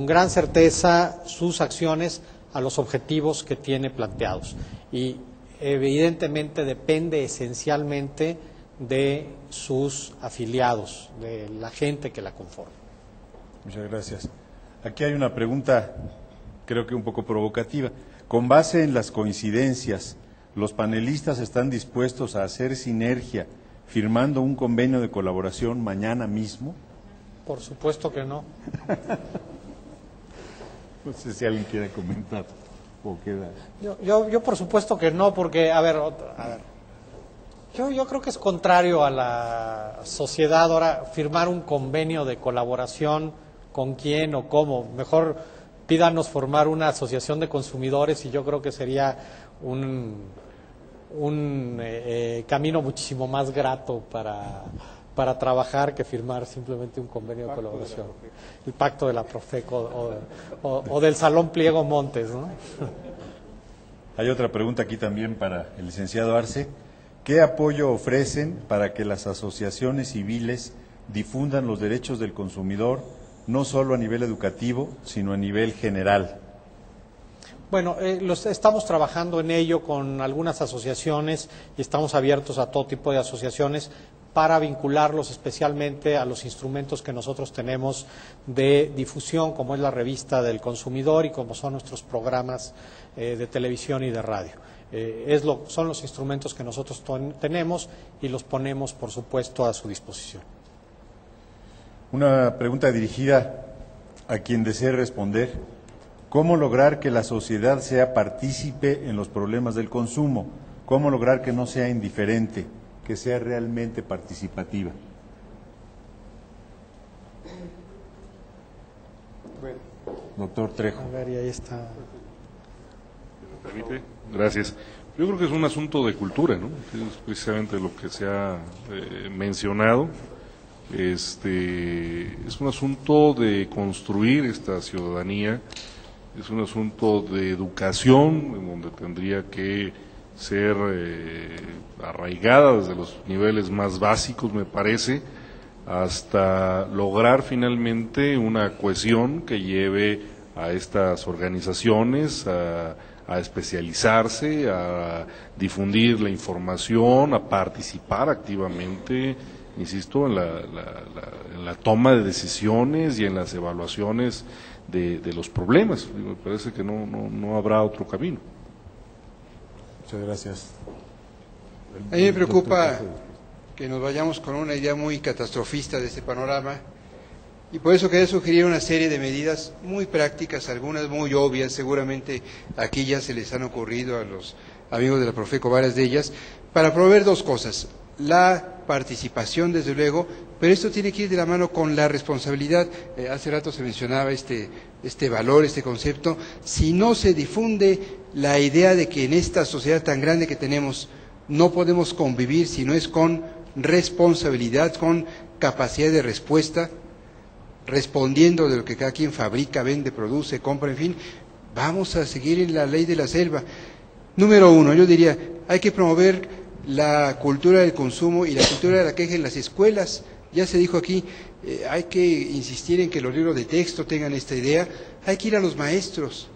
gran certeza sus acciones a los objetivos que tiene planteados. Y evidentemente depende esencialmente de sus afiliados, de la gente que la conforma. Muchas gracias. Aquí hay una pregunta, creo que un poco provocativa. Con base en las coincidencias, ¿los panelistas están dispuestos a hacer sinergia firmando un convenio de colaboración mañana mismo? Por supuesto que no. No sé si alguien quiere comentar o queda. Yo por supuesto que no, porque, yo creo que es contrario a la sociedad ahora firmar un convenio de colaboración con quién o cómo. Mejor pídanos formar una asociación de consumidores y yo creo que sería un camino muchísimo más grato para trabajar que firmar simplemente un convenio de colaboración. El pacto de la Profeco o del Salón Pliego Montes, ¿no? Hay otra pregunta aquí también para el licenciado Arce. ¿Qué apoyo ofrecen para que las asociaciones civiles difundan los derechos del consumidor, no solo a nivel educativo, sino a nivel general? Bueno, estamos trabajando en ello con algunas asociaciones y estamos abiertos a todo tipo de asociaciones para vincularlos especialmente a los instrumentos que nosotros tenemos de difusión, como es la revista del consumidor y como son nuestros programas de televisión y de radio. Son los instrumentos que nosotros tenemos y los ponemos, por supuesto, a su disposición. Una pregunta dirigida a quien desee responder. ¿Cómo lograr que la sociedad sea partícipe en los problemas del consumo? ¿Cómo lograr que no sea indiferente, que sea realmente participativa? Bueno. Doctor Trejo. A ver, y ahí está. ¿Me permite? Gracias. Yo creo que es un asunto de cultura, ¿no? Es precisamente lo que se ha mencionado. Es un asunto de construir esta ciudadanía, es un asunto de educación, en donde tendría que ser arraigada desde los niveles más básicos, me parece, hasta lograr finalmente una cohesión que lleve a estas organizaciones a especializarse, a difundir la información, a participar activamente, insisto, en la toma de decisiones y en las evaluaciones de los problemas. Me parece que no habrá otro camino. Muchas gracias. A mí me preocupa que nos vayamos con una idea muy catastrofista de este panorama, y por eso quería sugerir una serie de medidas muy prácticas, algunas muy obvias, seguramente aquí ya se les han ocurrido a los amigos de la Profeco varias de ellas, para promover dos cosas: la participación, desde luego, pero esto tiene que ir de la mano con la responsabilidad. Hace rato se mencionaba este valor, este concepto. Si no se difunde la idea de que en esta sociedad tan grande que tenemos no podemos convivir si no es con responsabilidad, con capacidad de respuesta, respondiendo de lo que cada quien fabrica, vende, produce, compra, en fin, vamos a seguir en la ley de la selva. Número uno, yo diría, hay que promover la cultura del consumo y la cultura de la queja en las escuelas. Ya se dijo aquí, hay que insistir en que los libros de texto tengan esta idea. Hay que ir a los maestros,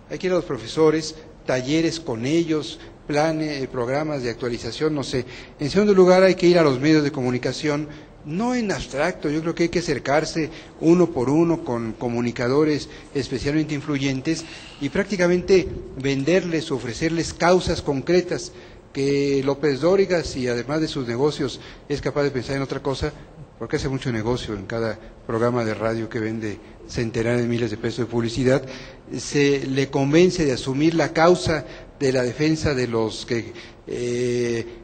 hay que ir a los profesores, talleres con ellos, planes, programas de actualización, no sé. En segundo lugar, hay que ir a los medios de comunicación, no en abstracto. Yo creo que hay que acercarse uno por uno con comunicadores especialmente influyentes y prácticamente venderles, ofrecerles causas concretas. Que López Dóriga, si además de sus negocios es capaz de pensar en otra cosa, porque hace mucho negocio en cada programa de radio que vende centenares de miles de pesos de publicidad, se le convence de asumir la causa de la defensa de los que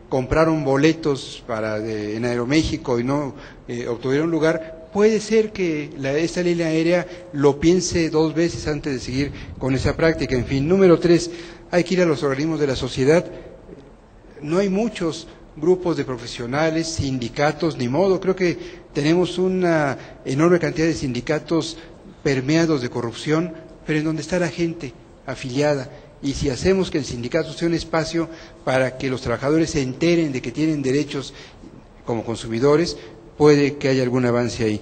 compraron boletos en Aeroméxico y no obtuvieron lugar. Puede ser que esta línea aérea lo piense dos veces antes de seguir con esa práctica. En fin, número 3, hay que ir a los organismos de la sociedad. No hay muchos grupos de profesionales, sindicatos, ni modo. Creo que tenemos una enorme cantidad de sindicatos permeados de corrupción, pero en donde está la gente afiliada. Y si hacemos que el sindicato sea un espacio para que los trabajadores se enteren de que tienen derechos como consumidores, puede que haya algún avance ahí.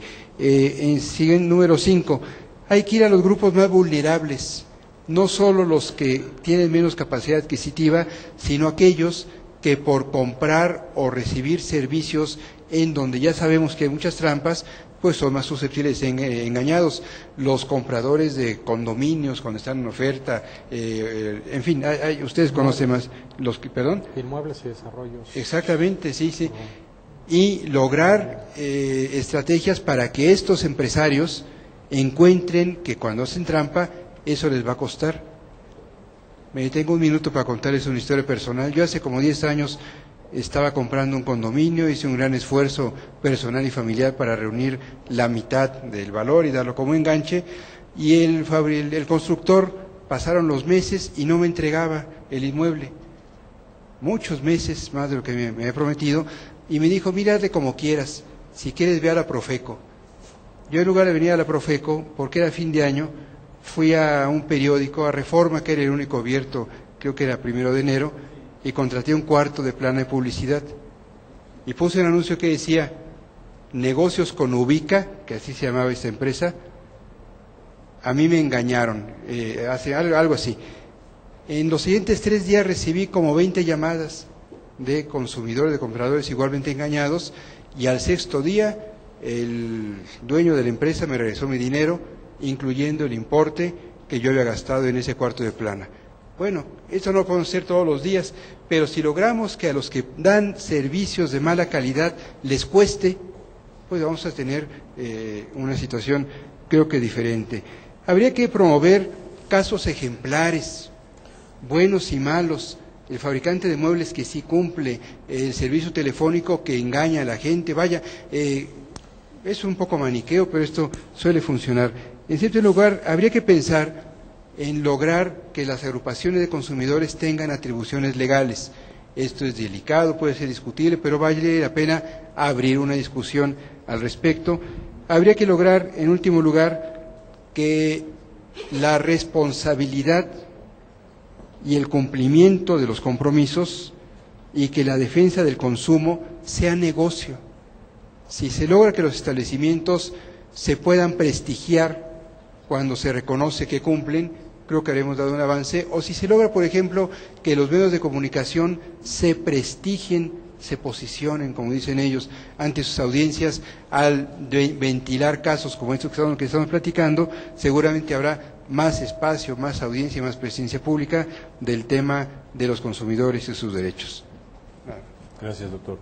Número 5, hay que ir a los grupos más vulnerables, no solo los que tienen menos capacidad adquisitiva, sino aquellos que por comprar o recibir servicios en donde ya sabemos que hay muchas trampas, pues son más susceptibles de ser engañados. Los compradores de condominios cuando están en oferta, en fin, ustedes conocen más los que, perdón. Inmuebles y desarrollos. Exactamente, sí. Y lograr estrategias para que estos empresarios encuentren que cuando hacen trampa, eso les va a costar. Tengo un minuto para contarles una historia personal. Yo hace como 10 años estaba comprando un condominio, hice un gran esfuerzo personal y familiar para reunir la mitad del valor y darlo como enganche. y el constructor pasaron los meses y no me entregaba el inmueble. Muchos meses, más de lo que me había prometido, y me dijo, mira, hazle como quieras, si quieres ve a la Profeco. Yo en lugar de venir a la Profeco, porque era fin de año, fui a un periódico, a Reforma, que era el único abierto, creo que era 1 de enero, y contraté un cuarto de plana de publicidad. Y puse un anuncio que decía, negocios con Ubica, que así se llamaba esta empresa, a mí me engañaron, algo así. En los siguientes 3 días recibí como 20 llamadas de consumidores, de compradores igualmente engañados, y al 6º día el dueño de la empresa me regresó mi dinero, incluyendo el importe que yo había gastado en ese cuarto de plana. Bueno, esto no lo podemos hacer todos los días, pero si logramos que a los que dan servicios de mala calidad les cueste, pues vamos a tener una situación creo que diferente. Habría que promover casos ejemplares, buenos y malos, el fabricante de muebles que sí cumple, el servicio telefónico que engaña a la gente, vaya, es un poco maniqueo, pero esto suele funcionar. En cierto lugar, habría que pensar en lograr que las agrupaciones de consumidores tengan atribuciones legales. Esto es delicado, puede ser discutible, pero vale la pena abrir una discusión al respecto. Habría que lograr, en último lugar, que la responsabilidad y el cumplimiento de los compromisos y que la defensa del consumo sea negocio. Si se logra que los establecimientos se puedan prestigiar cuando se reconoce que cumplen, creo que habremos dado un avance, o si se logra, por ejemplo, que los medios de comunicación se prestigien, se posicionen, como dicen ellos, ante sus audiencias, al ventilar casos como estos que estamos platicando, seguramente habrá más espacio, más audiencia y más presencia pública del tema de los consumidores y sus derechos. Gracias, doctor.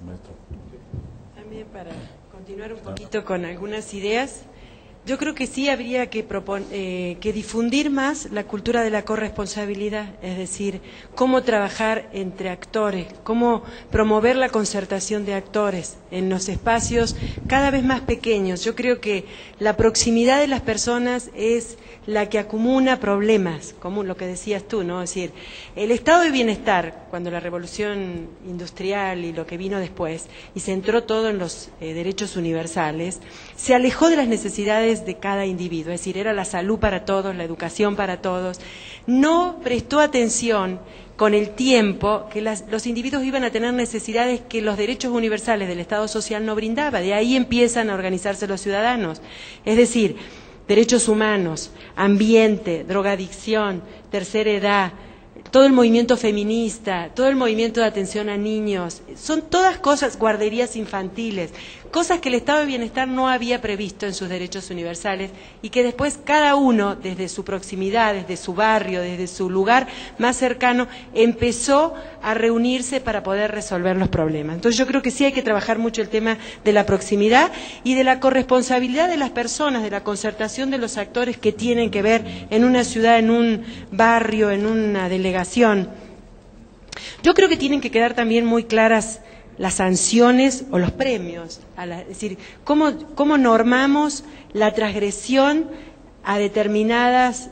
Maestro. También para continuar un poquito con algunas ideas, yo creo que sí habría que difundir más la cultura de la corresponsabilidad, es decir, cómo trabajar entre actores, cómo promover la concertación de actores en los espacios cada vez más pequeños. Yo creo que la proximidad de las personas es la que acumula problemas, como lo que decías tú, ¿no? Es decir, el estado de bienestar, cuando la revolución industrial y lo que vino después, y se centró todo en los derechos universales, se alejó de las necesidades de cada individuo, es decir, era la salud para todos, la educación para todos, no prestó atención con el tiempo que los individuos iban a tener necesidades que los derechos universales del Estado social no brindaba, de ahí empiezan a organizarse los ciudadanos, es decir, derechos humanos, ambiente, drogadicción, tercera edad, todo el movimiento feminista, todo el movimiento de atención a niños, son todas cosas, guarderías infantiles, cosas que el Estado de Bienestar no había previsto en sus derechos universales y que después cada uno, desde su proximidad, desde su barrio, desde su lugar más cercano, empezó a reunirse para poder resolver los problemas. Entonces yo creo que sí hay que trabajar mucho el tema de la proximidad y de la corresponsabilidad de las personas, de la concertación de los actores que tienen que ver en una ciudad, en un barrio, en una delegación. Yo creo que tienen que quedar también muy claras las sanciones o los premios, es decir, cómo normamos la transgresión a determinadas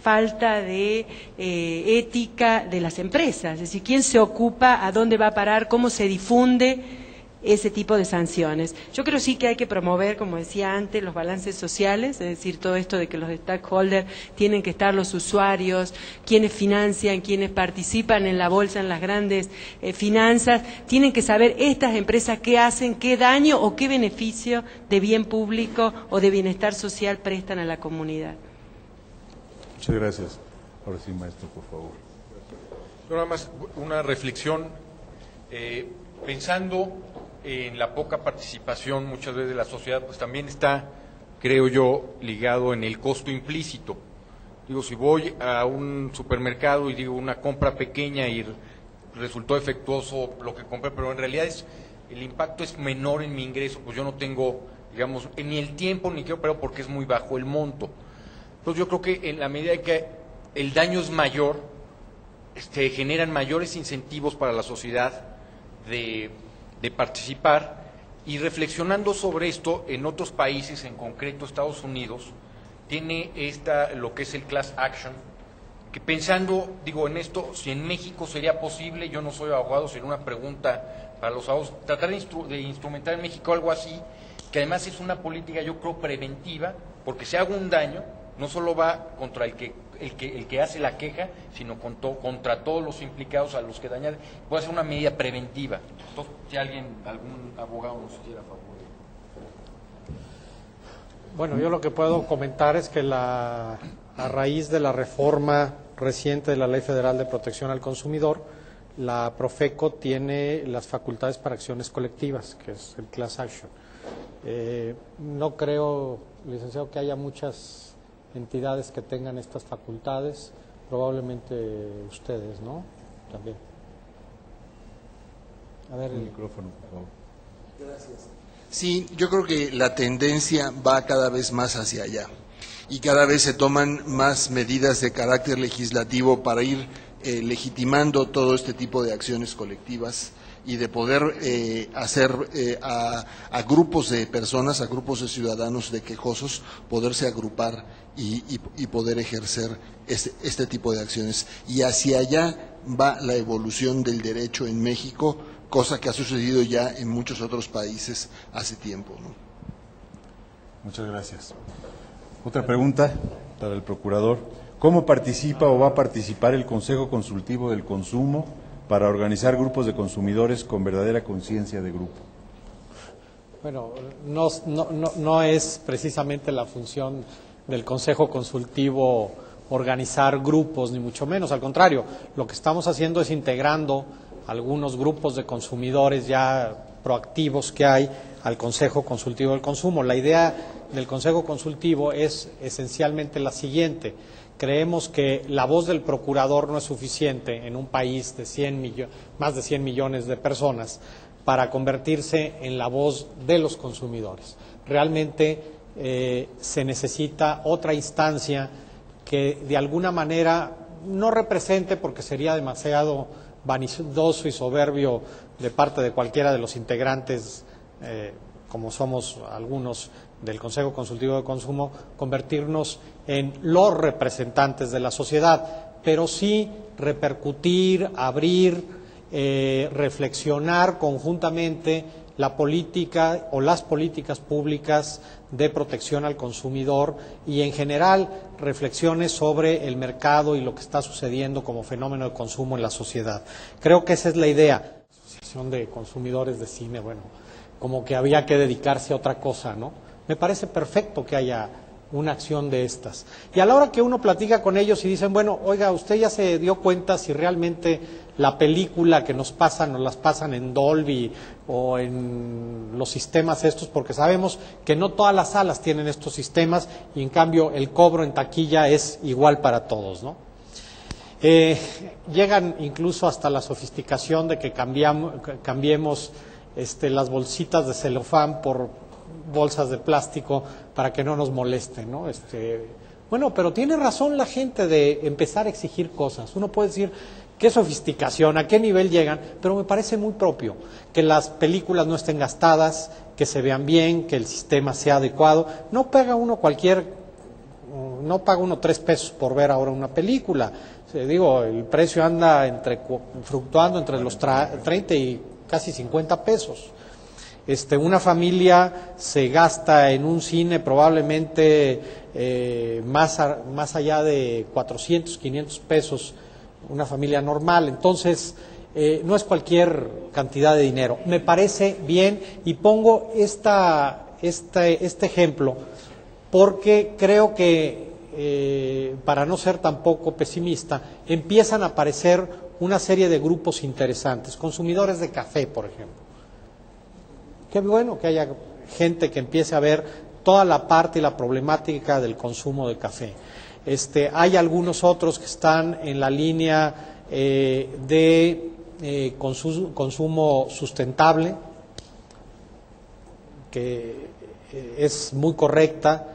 falta de ética de las empresas, es decir, quién se ocupa, a dónde va a parar, cómo se difunde ese tipo de sanciones. Yo creo sí que hay que promover, como decía antes, los balances sociales, es decir, todo esto de que los stakeholders tienen que estar los usuarios, quienes financian, quienes participan en la bolsa, en las grandes finanzas, tienen que saber estas empresas qué hacen, qué daño o qué beneficio de bien público o de bienestar social prestan a la comunidad. Muchas gracias. Ahora sí, maestro, por favor. Nada más una reflexión, pensando en la poca participación muchas veces de la sociedad, pues también está, creo yo, ligado en el costo implícito. Digo, si voy a un supermercado y digo una compra pequeña y resultó defectuoso lo que compré, pero en realidad el impacto es menor en mi ingreso, pues yo no tengo, digamos, ni el tiempo ni quiero, pero porque es muy bajo el monto. Entonces yo creo que en la medida en que el daño es mayor, se generan mayores incentivos para la sociedad de participar, y reflexionando sobre esto en otros países, en concreto Estados Unidos, tiene lo que es el class action, que pensando, digo, en esto, si en México sería posible, yo no soy abogado, sería una pregunta para los abogados, tratar de instrumentar en México algo así, que además es una política, yo creo, preventiva, porque si hago un daño, no solo va contra el que hace la queja, sino contra todos los implicados a los que dañan, puede ser una medida preventiva. Entonces, si algún abogado nos quiera favorecer. Bueno, yo lo que puedo comentar es que a raíz de la reforma reciente de la Ley Federal de Protección al Consumidor, la Profeco tiene las facultades para acciones colectivas, que es el class action. No creo, licenciado, que haya muchas entidades que tengan estas facultades, probablemente ustedes, ¿no? También. A ver, el micrófono, por favor. Gracias. Sí, yo creo que la tendencia va cada vez más hacia allá y cada vez se toman más medidas de carácter legislativo para ir legitimando todo este tipo de acciones colectivas y de poder hacer a grupos de personas, a grupos de ciudadanos de quejosos, poderse agrupar y poder ejercer este tipo de acciones. Y hacia allá va la evolución del derecho en México, cosa que ha sucedido ya en muchos otros países hace tiempo, ¿no? Muchas gracias. Otra pregunta para el procurador. ¿Cómo participa o va a participar el Consejo Consultivo del Consumo para organizar grupos de consumidores con verdadera conciencia de grupo? Bueno, no es precisamente la función del Consejo Consultivo organizar grupos, ni mucho menos. Al contrario, lo que estamos haciendo es integrando algunos grupos de consumidores ya proactivos que hay al Consejo Consultivo del Consumo. La idea del Consejo Consultivo es esencialmente la siguiente. Creemos que la voz del procurador no es suficiente en un país de más de 100 millones de personas para convertirse en la voz de los consumidores. Realmente se necesita otra instancia que de alguna manera no represente, porque sería demasiado vanidoso y soberbio de parte de cualquiera de los integrantes, como somos algunos del Consejo Consultivo de Consumo, convertirnos en los representantes de la sociedad, pero sí repercutir, abrir, reflexionar conjuntamente la política o las políticas públicas de protección al consumidor y en general reflexiones sobre el mercado y lo que está sucediendo como fenómeno de consumo en la sociedad. Creo que esa es la idea. La Asociación de Consumidores de Cine, bueno, como que había que dedicarse a otra cosa, ¿no? Me parece perfecto que haya una acción de estas. Y a la hora que uno platica con ellos y dicen, bueno, oiga, usted ya se dio cuenta si realmente la película que nos las pasan en Dolby o en los sistemas estos, porque sabemos que no todas las salas tienen estos sistemas y en cambio el cobro en taquilla es igual para todos, ¿no? Llegan incluso hasta la sofisticación de que cambiemos las bolsitas de celofán por bolsas de plástico para que no nos molesten, ¿no? Bueno, pero tiene razón la gente de empezar a exigir cosas. Uno puede decir, qué sofisticación, a qué nivel llegan, pero me parece muy propio que las películas no estén gastadas, que se vean bien, que el sistema sea adecuado. No paga uno 3 pesos por ver ahora una película. Digo, el precio anda fluctuando entre los 30 y casi 50 pesos. Una familia se gasta en un cine probablemente más allá de 400, 500 pesos, una familia normal. Entonces, no es cualquier cantidad de dinero. Me parece bien y pongo este ejemplo porque creo que, para no ser tampoco pesimista, empiezan a aparecer una serie de grupos interesantes, consumidores de café, por ejemplo. Qué bueno que haya gente que empiece a ver toda la parte y la problemática del consumo de café. Hay algunos otros que están en la línea de consumo sustentable, que es muy correcta.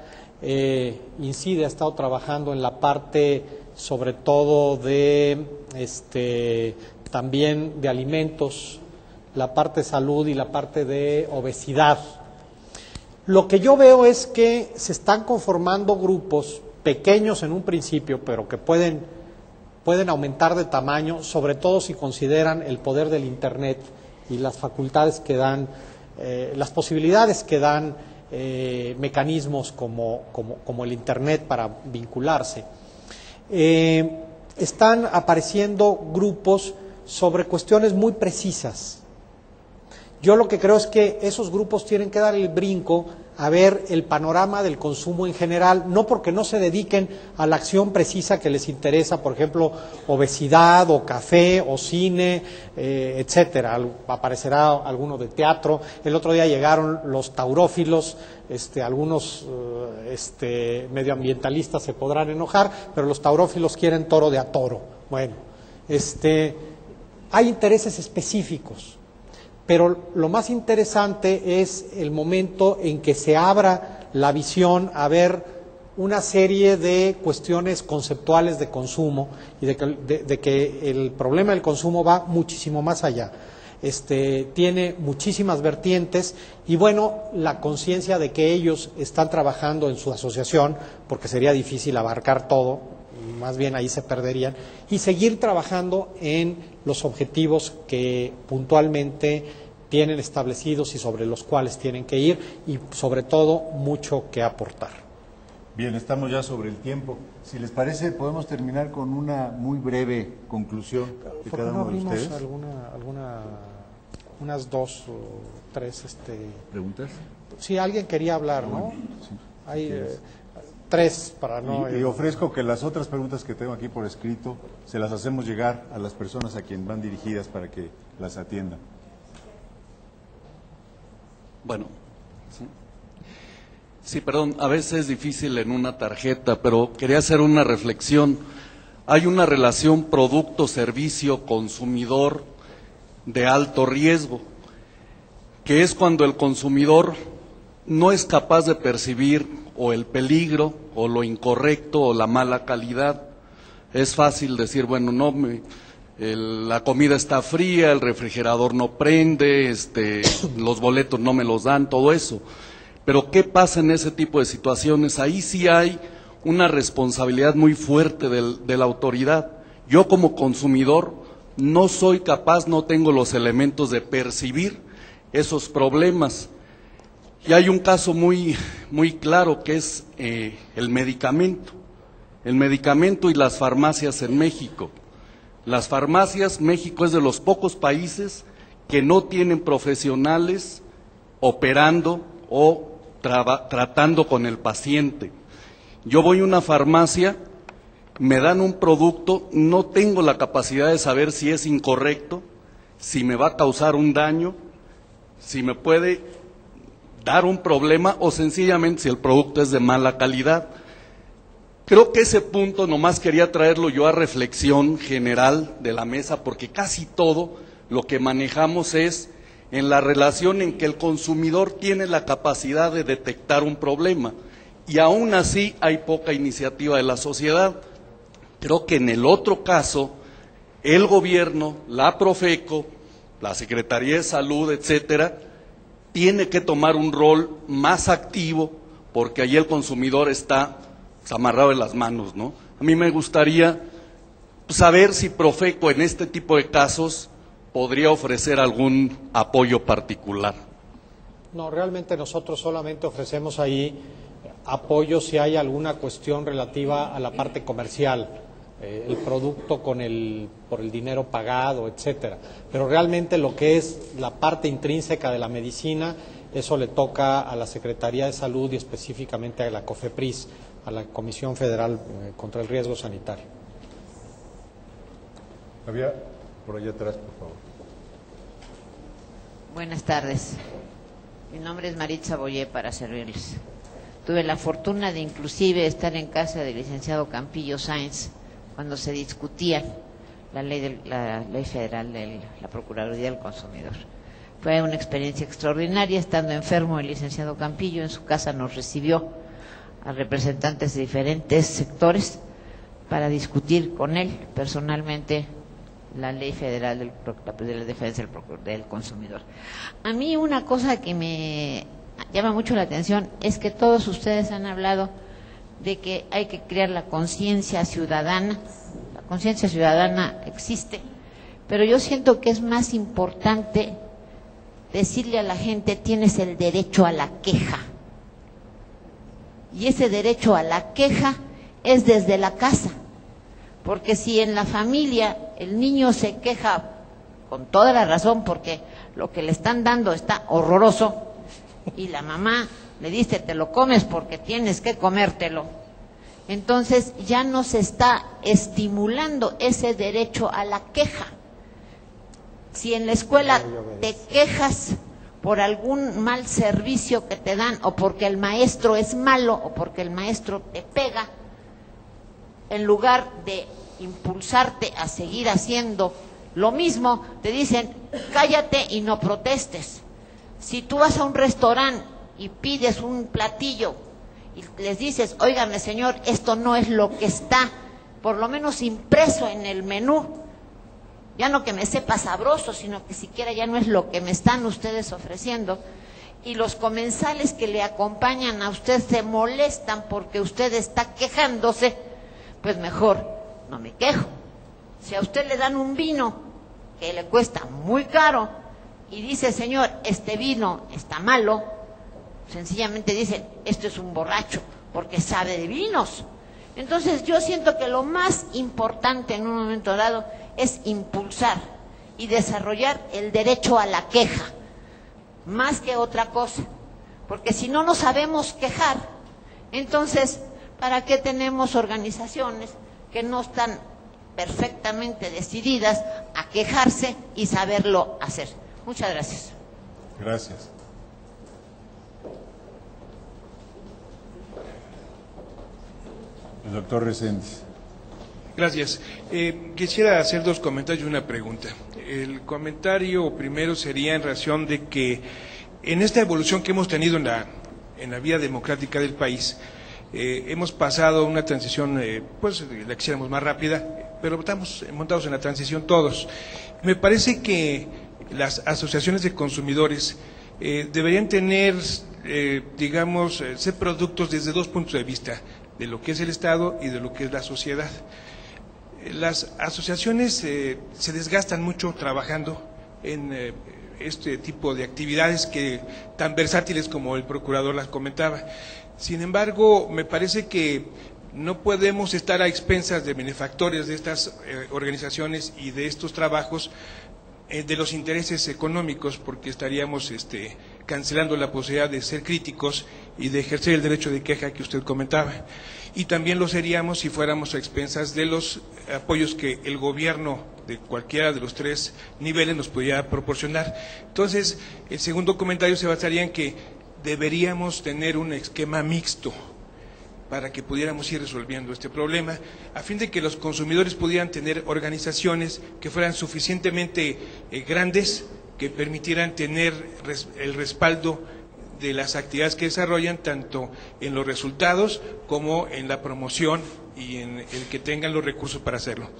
INCIDE ha estado trabajando en la parte, sobre todo de también de alimentos, la parte de salud y la parte de obesidad. Lo que yo veo es que se están conformando grupos pequeños en un principio, pero que pueden aumentar de tamaño, sobre todo si consideran el poder del Internet y las facultades que dan, las posibilidades que dan mecanismos como el Internet para vincularse. Están apareciendo grupos sobre cuestiones muy precisas. Yo lo que creo es que esos grupos tienen que dar el brinco a ver el panorama del consumo en general, no porque no se dediquen a la acción precisa que les interesa, por ejemplo, obesidad o café o cine, etcétera. Aparecerá alguno de teatro. El otro día llegaron los taurófilos, algunos medioambientalistas se podrán enojar, pero los taurófilos quieren toro de a toro. Bueno, hay intereses específicos. Pero lo más interesante es el momento en que se abra la visión a ver una serie de cuestiones conceptuales de consumo y de que el problema del consumo va muchísimo más allá. Tiene muchísimas vertientes y bueno, la conciencia de que ellos están trabajando en su asociación, porque sería difícil abarcar todo, más bien ahí se perderían, y seguir trabajando en los objetivos que puntualmente tienen establecidos y sobre los cuales tienen que ir y sobre todo mucho que aportar. Bien, estamos ya sobre el tiempo. Si les parece, podemos terminar con una muy breve conclusión de cada uno de ustedes. Unas 2 o 3 ¿preguntas? Sí, alguien quería hablar, ¿no? Sí. Hay 3 para no... Y ofrezco que las otras preguntas que tengo aquí por escrito se las hacemos llegar a las personas a quien van dirigidas para que las atiendan. Bueno, sí, perdón, a veces es difícil en una tarjeta, pero quería hacer una reflexión. Hay una relación producto-servicio-consumidor de alto riesgo, que es cuando el consumidor no es capaz de percibir o el peligro, o lo incorrecto, o la mala calidad. Es fácil decir, bueno, la comida está fría, el refrigerador no prende, los boletos no me los dan, todo eso. Pero ¿qué pasa en ese tipo de situaciones? Ahí sí hay una responsabilidad muy fuerte de la autoridad. Yo como consumidor no soy capaz, no tengo los elementos de percibir esos problemas. Y hay un caso muy claro que es el medicamento y las farmacias en México. Las farmacias, México es de los pocos países que no tienen profesionales operando o tratando con el paciente. Yo voy a una farmacia, me dan un producto, no tengo la capacidad de saber si es incorrecto, si me va a causar un daño, si me puede dar un problema o sencillamente si el producto es de mala calidad. Creo que ese punto nomás quería traerlo yo a reflexión general de la mesa, porque casi todo lo que manejamos es en la relación en que el consumidor tiene la capacidad de detectar un problema y aún así hay poca iniciativa de la sociedad. Creo que en el otro caso, el gobierno, la Profeco, la Secretaría de Salud, etcétera, tiene que tomar un rol más activo, porque allí el consumidor está amarrado de las manos, ¿no? A mí me gustaría saber si Profeco en este tipo de casos podría ofrecer algún apoyo particular. No, realmente nosotros solamente ofrecemos ahí apoyo si hay alguna cuestión relativa a la parte comercial, el producto por el dinero pagado, etcétera. Pero realmente lo que es la parte intrínseca de la medicina, eso le toca a la Secretaría de Salud y específicamente a la COFEPRIS, a la Comisión Federal contra el Riesgo Sanitario. Había por allá atrás, por favor. Buenas tardes. Mi nombre es Maritza Boyé, para servirles. Tuve la fortuna de inclusive estar en casa del licenciado Campillo Sáenz cuando se discutía la ley federal de la Procuraduría del Consumidor. Fue una experiencia extraordinaria. Estando enfermo el licenciado Campillo, en su casa nos recibió a representantes de diferentes sectores para discutir con él personalmente la ley federal de la defensa del consumidor. A mí una cosa que me llama mucho la atención es que todos ustedes han hablado de que hay que crear la conciencia ciudadana. La conciencia ciudadana existe, pero yo siento que es más importante decirle a la gente: tienes el derecho a la queja. Y ese derecho a la queja es desde la casa, porque si en la familia el niño se queja con toda la razón porque lo que le están dando está horroroso y la mamá le dice: te lo comes porque tienes que comértelo, entonces ya no se está estimulando ese derecho a la queja. Si en la escuela te quejas por algún mal servicio que te dan, o porque el maestro es malo, o porque el maestro te pega, en lugar de impulsarte a seguir haciendo lo mismo, te dicen: cállate y no protestes. Si tú vas a un restaurante y pides un platillo y les dices: óigame señor, esto no es lo que está por lo menos impreso en el menú, ya no que me sepa sabroso, sino que siquiera ya no es lo que me están ustedes ofreciendo, y los comensales que le acompañan a usted se molestan porque usted está quejándose, pues mejor no me quejo. Si a usted le dan un vino que le cuesta muy caro y dice: señor, este vino está malo, sencillamente dicen: esto es un borracho porque sabe de vinos. Entonces yo siento que lo más importante en un momento dado es impulsar y desarrollar el derecho a la queja, más que otra cosa, porque si no nos sabemos quejar, entonces ¿para qué tenemos organizaciones que no están perfectamente decididas a quejarse y saberlo hacer? Muchas gracias. Gracias. El doctor Reséndiz. Gracias. Quisiera hacer dos comentarios y una pregunta. El comentario primero sería en razón de que en esta evolución que hemos tenido en la vía democrática del país, hemos pasado una transición, pues la quisiéramos más rápida, pero estamos montados en la transición todos. Me parece que las asociaciones de consumidores deberían tener, digamos, ser productos desde dos puntos de vista, de lo que es el Estado y de lo que es la sociedad. Las asociaciones se desgastan mucho trabajando en este tipo de actividades que tan versátiles como el procurador las comentaba. Sin embargo, me parece que no podemos estar a expensas de benefactores de estas organizaciones y de estos trabajos de los intereses económicos, porque estaríamos cancelando la posibilidad de ser críticos y de ejercer el derecho de queja que usted comentaba. Y también lo seríamos si fuéramos a expensas de los apoyos que el gobierno de cualquiera de los tres niveles nos pudiera proporcionar. Entonces, el segundo comentario se basaría en que deberíamos tener un esquema mixto para que pudiéramos ir resolviendo este problema, a fin de que los consumidores pudieran tener organizaciones que fueran suficientemente grandes, que permitieran tener el respaldo de las actividades que desarrollan, tanto en los resultados como en la promoción y en el que tengan los recursos para hacerlo.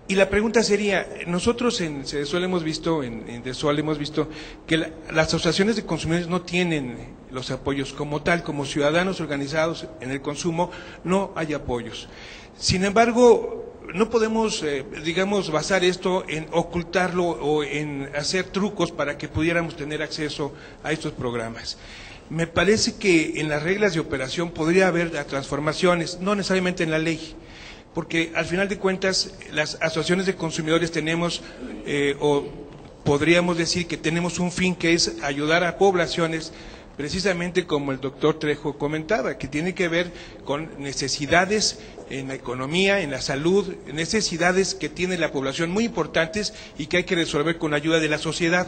Y la pregunta sería, nosotros en CEDESOL hemos visto, en DESOL hemos visto que las asociaciones de consumidores no tienen los apoyos como tal, como ciudadanos organizados en el consumo, no hay apoyos. Sin embargo, no podemos, digamos, basar esto en ocultarlo o en hacer trucos para que pudiéramos tener acceso a estos programas. Me parece que en las reglas de operación podría haber transformaciones, no necesariamente en la ley, porque al final de cuentas las asociaciones de consumidores tenemos, o podríamos decir que tenemos un fin, que es ayudar a poblaciones, precisamente como el doctor Trejo comentaba, que tiene que ver con necesidades en la economía, en la salud, necesidades que tiene la población muy importantes y que hay que resolver con la ayuda de la sociedad,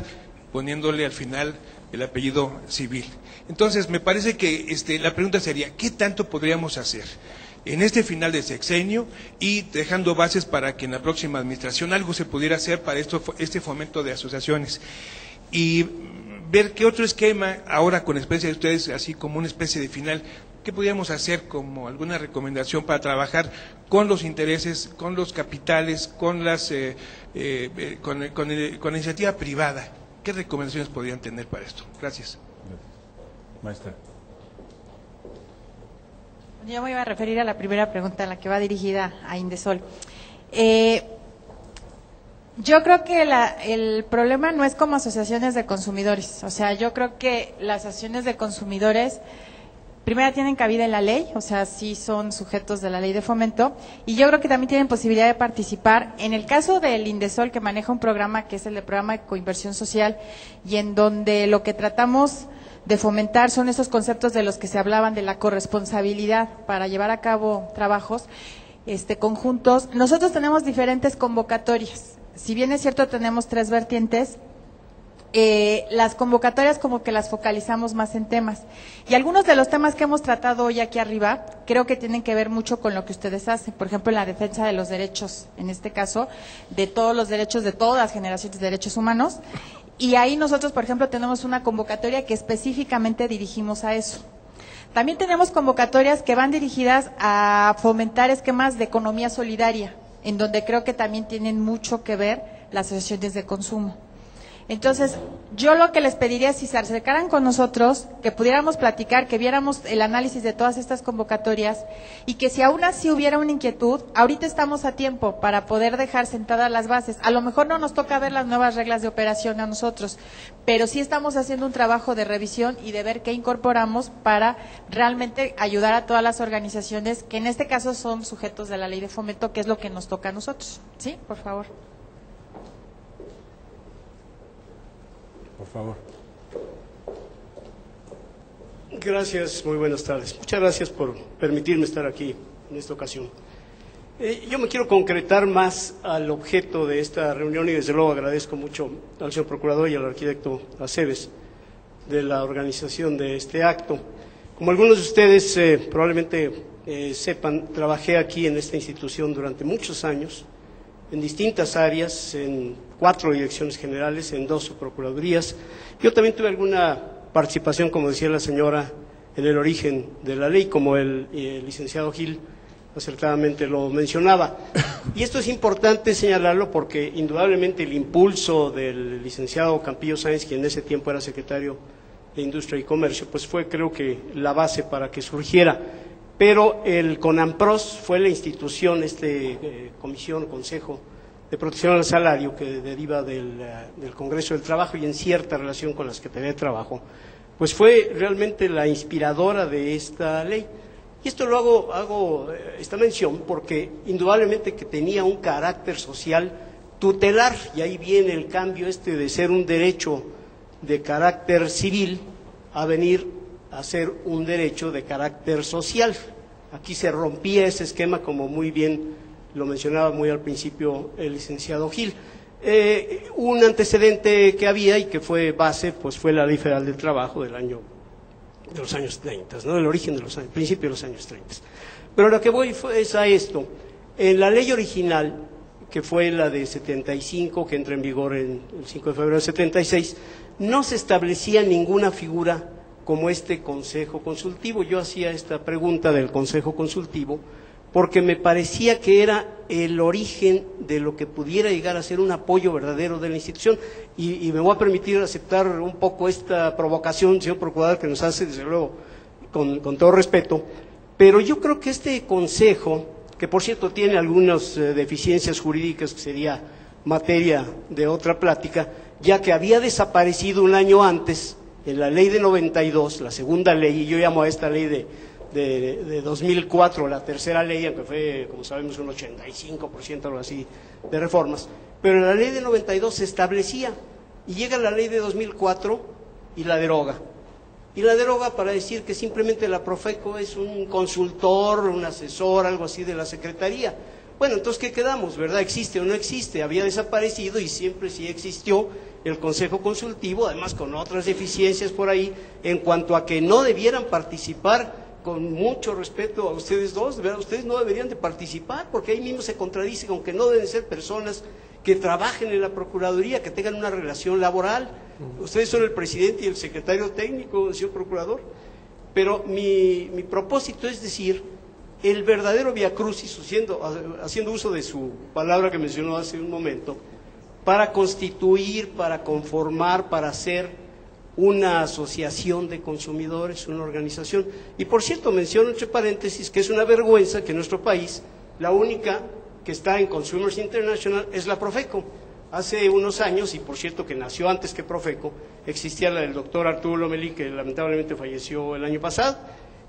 poniéndole al final el apellido civil. Entonces, me parece que la pregunta sería, ¿qué tanto podríamos hacer en este final de sexenio y dejando bases para que en la próxima administración algo se pudiera hacer para este fomento de asociaciones? Y ver qué otro esquema, ahora con experiencia de ustedes, así como una especie de final, qué podríamos hacer como alguna recomendación para trabajar con los intereses, con los capitales, con la iniciativa privada. ¿Qué recomendaciones podrían tener para esto? Gracias. Maestra. Yo me iba a referir a la primera pregunta, la que va dirigida a Indesol. Yo creo que el problema no es como asociaciones de consumidores. O sea, yo creo que las asociaciones de consumidores, primero tienen cabida en la ley, o sea, sí son sujetos de la ley de fomento, y yo creo que también tienen posibilidad de participar. En el caso del Indesol, que maneja un programa que es el de programa de coinversión social, y en donde lo que tratamos de fomentar son esos conceptos de los que se hablaban de la corresponsabilidad para llevar a cabo trabajos conjuntos. Nosotros tenemos diferentes convocatorias. Si bien es cierto, tenemos 3 vertientes, las convocatorias como que las focalizamos más en temas. Y algunos de los temas que hemos tratado hoy aquí arriba, creo que tienen que ver mucho con lo que ustedes hacen. Por ejemplo, en la defensa de los derechos, en este caso, de todos los derechos de todas las generaciones de derechos humanos. Y ahí nosotros, por ejemplo, tenemos una convocatoria que específicamente dirigimos a eso. También tenemos convocatorias que van dirigidas a fomentar esquemas de economía solidaria, en donde creo que también tienen mucho que ver las asociaciones de consumo. Entonces, yo lo que les pediría es si se acercaran con nosotros, que pudiéramos platicar, que viéramos el análisis de todas estas convocatorias y que si aún así hubiera una inquietud, ahorita estamos a tiempo para poder dejar sentadas las bases. A lo mejor no nos toca ver las nuevas reglas de operación a nosotros, pero sí estamos haciendo un trabajo de revisión y de ver qué incorporamos para realmente ayudar a todas las organizaciones que en este caso son sujetos de la ley de fomento, que es lo que nos toca a nosotros. ¿Sí? Por favor. Por favor. Gracias, muy buenas tardes. Muchas gracias por permitirme estar aquí en esta ocasión. Yo me quiero concretar más al objeto de esta reunión y desde luego agradezco mucho al señor Procurador y al arquitecto Aceves de la organización de este acto. Como algunos de ustedes probablemente sepan, trabajé aquí en esta institución durante muchos años, en distintas áreas, en 4 direcciones generales, en 2 subprocuradurías. Yo también tuve alguna participación, como decía la señora, en el origen de la ley, como el licenciado Gil acertadamente lo mencionaba. Y esto es importante señalarlo porque indudablemente el impulso del licenciado Campillo Sáenz, quien en ese tiempo era secretario de Industria y Comercio, pues fue creo que la base para que surgiera. Pero el CONAMPROS fue la institución, comisión, consejo de protección al salario que deriva del Congreso del Trabajo y en cierta relación con la Secretaría de Trabajo, pues fue realmente la inspiradora de esta ley. Y esto lo hago esta mención porque indudablemente que tenía un carácter social tutelar, y ahí viene el cambio de ser un derecho de carácter civil a venir a ser un derecho de carácter social. Aquí se rompía ese esquema, como muy bien lo mencionaba muy al principio el licenciado Gil. Un antecedente que había y que fue base, pues fue la Ley Federal del Trabajo de los años 30, ¿no? Del origen de los años, principio de los años 30. Pero lo que voy es a esto. En la ley original, que fue la de 75, que entra en vigor el 5 de febrero de 76, no se establecía ninguna figura como este consejo consultivo. Yo hacía esta pregunta del consejo consultivo porque me parecía que era el origen de lo que pudiera llegar a ser un apoyo verdadero de la institución. Y me voy a permitir aceptar un poco esta provocación, señor Procurador, que nos hace, desde luego, con todo respeto, pero yo creo que este consejo, que por cierto tiene algunas deficiencias jurídicas que sería materia de otra plática, ya que había desaparecido un año antes en la ley de 92, la segunda ley, y yo llamo a esta ley de 2004, la tercera ley, aunque fue, como sabemos, un 85%, algo así, de reformas, pero en la ley de 92 se establecía, y llega la ley de 2004 y la deroga. Y la deroga para decir que simplemente la Profeco es un consultor, un asesor, algo así de la Secretaría. Bueno, entonces, ¿qué quedamos, verdad? ¿Existe o no existe? Había desaparecido y siempre sí existió el Consejo Consultivo, además con otras deficiencias por ahí, en cuanto a que no debieran participar, con mucho respeto a ustedes dos, ¿verdad? Ustedes no deberían de participar, porque ahí mismo se contradice con que no deben ser personas que trabajen en la Procuraduría, que tengan una relación laboral. Ustedes son el presidente y el secretario técnico, señor Procurador. Pero mi propósito es decir, el verdadero viacrucis, haciendo uso de su palabra que mencionó hace un momento, para constituir, para conformar, para hacer una asociación de consumidores, una organización. Y por cierto, menciono entre paréntesis que es una vergüenza que en nuestro país la única que está en Consumers International es la Profeco. Hace unos años, y por cierto que nació antes que Profeco, existía la del doctor Arturo Lomelí, que lamentablemente falleció el año pasado,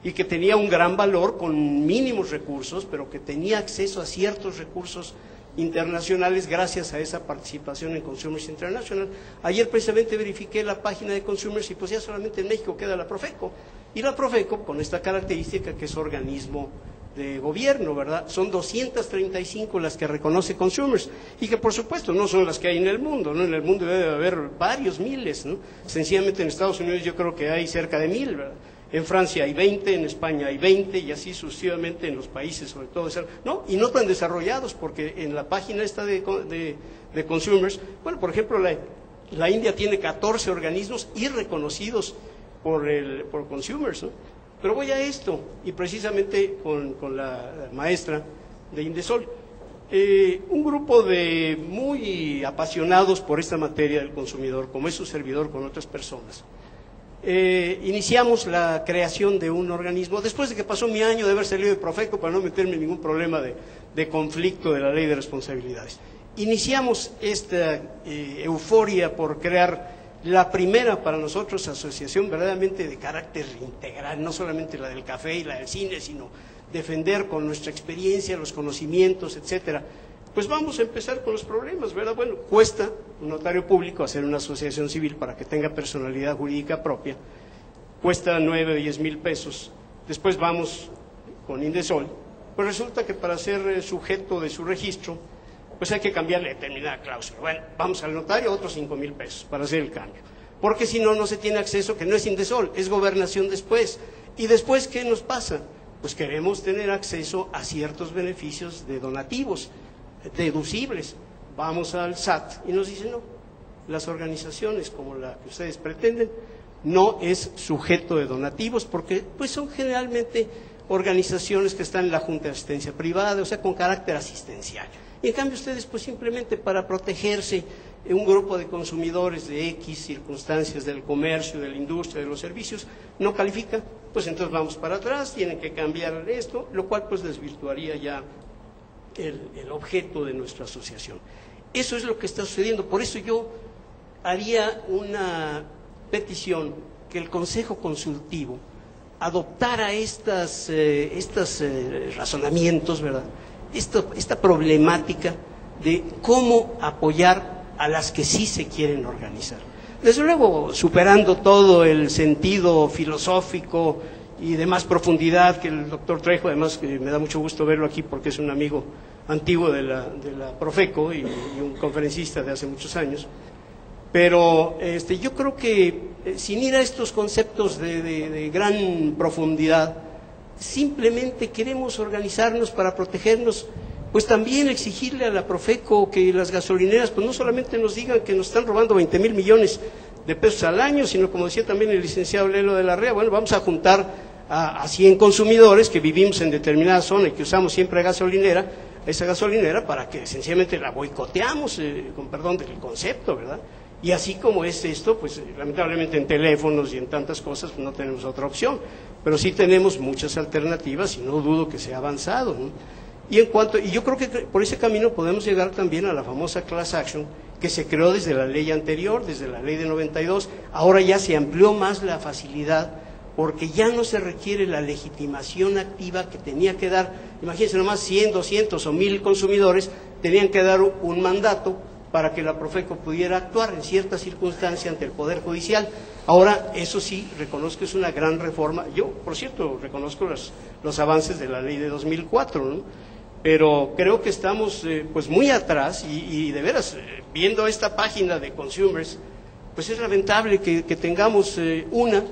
y que tenía un gran valor con mínimos recursos, pero que tenía acceso a ciertos recursos internacionales gracias a esa participación en Consumers International. Ayer precisamente verifiqué la página de Consumers y pues ya solamente en México queda la Profeco. Y la Profeco, con esta característica que es organismo de gobierno, ¿verdad? Son 235 las que reconoce Consumers y que por supuesto no son las que hay en el mundo, ¿no? En el mundo debe haber varios miles, ¿no? Sencillamente en Estados Unidos yo creo que hay cerca de 1000, ¿verdad? En Francia hay 20, en España hay 20 y así sucesivamente en los países, sobre todo, no, y no tan desarrollados, porque en la página esta de Consumers, bueno, por ejemplo, la India tiene 14 organismos y reconocidos por Consumers, ¿no? Pero voy a esto, y precisamente con la maestra de Indesol, un grupo de muy apasionados por esta materia del consumidor, como es su servidor con otras personas, iniciamos la creación de un organismo, después de que pasó mi año de haber salido de Profeco para no meterme en ningún problema de conflicto de la ley de responsabilidades. Iniciamos esta euforia por crear la primera para nosotros asociación verdaderamente de carácter integral, no solamente la del café y la del cine, sino defender con nuestra experiencia, los conocimientos, etcétera. Pues vamos a empezar con los problemas, ¿verdad? Bueno, cuesta un notario público hacer una asociación civil para que tenga personalidad jurídica propia, cuesta 9 o 10 mil pesos. Después vamos con Indesol, pues resulta que para ser sujeto de su registro, pues hay que cambiarle determinada cláusula. Bueno, vamos al notario, otros 5,000 pesos para hacer el cambio. Porque si no, no se tiene acceso, que no es Indesol, es gobernación después. ¿Y después qué nos pasa? Pues queremos tener acceso a ciertos beneficios de donativos, deducibles. Vamos al SAT y nos dicen, no, las organizaciones como la que ustedes pretenden no es sujeto de donativos porque pues son generalmente organizaciones que están en la Junta de Asistencia Privada, o sea, con carácter asistencial. Y en cambio ustedes pues simplemente para protegerse un grupo de consumidores de X circunstancias del comercio, de la industria, de los servicios, no califican, pues entonces vamos para atrás, tienen que cambiar esto, lo cual pues desvirtuaría ya el objeto de nuestra asociación. Eso es lo que está sucediendo, por eso yo haría una petición que el Consejo Consultivo adoptara estos razonamientos, ¿verdad? Esta problemática de cómo apoyar a las que sí se quieren organizar. Desde luego, superando todo el sentido filosófico y de más profundidad que el doctor Trejo, además que me da mucho gusto verlo aquí porque es un amigo antiguo de la Profeco y un conferencista de hace muchos años. Pero yo creo que sin ir a estos conceptos de gran profundidad, simplemente queremos organizarnos para protegernos, pues también exigirle a la Profeco que las gasolineras pues no solamente nos digan que nos están robando 20,000 millones de pesos al año, sino como decía también el licenciado Lelo de la Rea, bueno, vamos a juntar a 100 consumidores que vivimos en determinada zona y que usamos siempre esa gasolinera para que sencillamente la boicoteamos, con perdón del concepto, ¿verdad? Y así como es esto, pues lamentablemente en teléfonos y en tantas cosas pues, no tenemos otra opción, pero sí tenemos muchas alternativas y no dudo que se ha avanzado, ¿no? Y yo creo que por ese camino podemos llegar también a la famosa class action que se creó desde la ley anterior, desde la ley de 92, ahora ya se amplió más la facilidad porque ya no se requiere la legitimación activa que tenía que dar, imagínense nomás 100, 200 o 1000 consumidores tenían que dar un mandato para que la Profeco pudiera actuar en ciertas circunstancias ante el Poder Judicial. Ahora, eso sí, reconozco que es una gran reforma. Yo, por cierto, reconozco los avances de la ley de 2004, ¿no? Pero creo que estamos pues muy atrás y de veras, viendo esta página de Consumers, pues es lamentable que tengamos una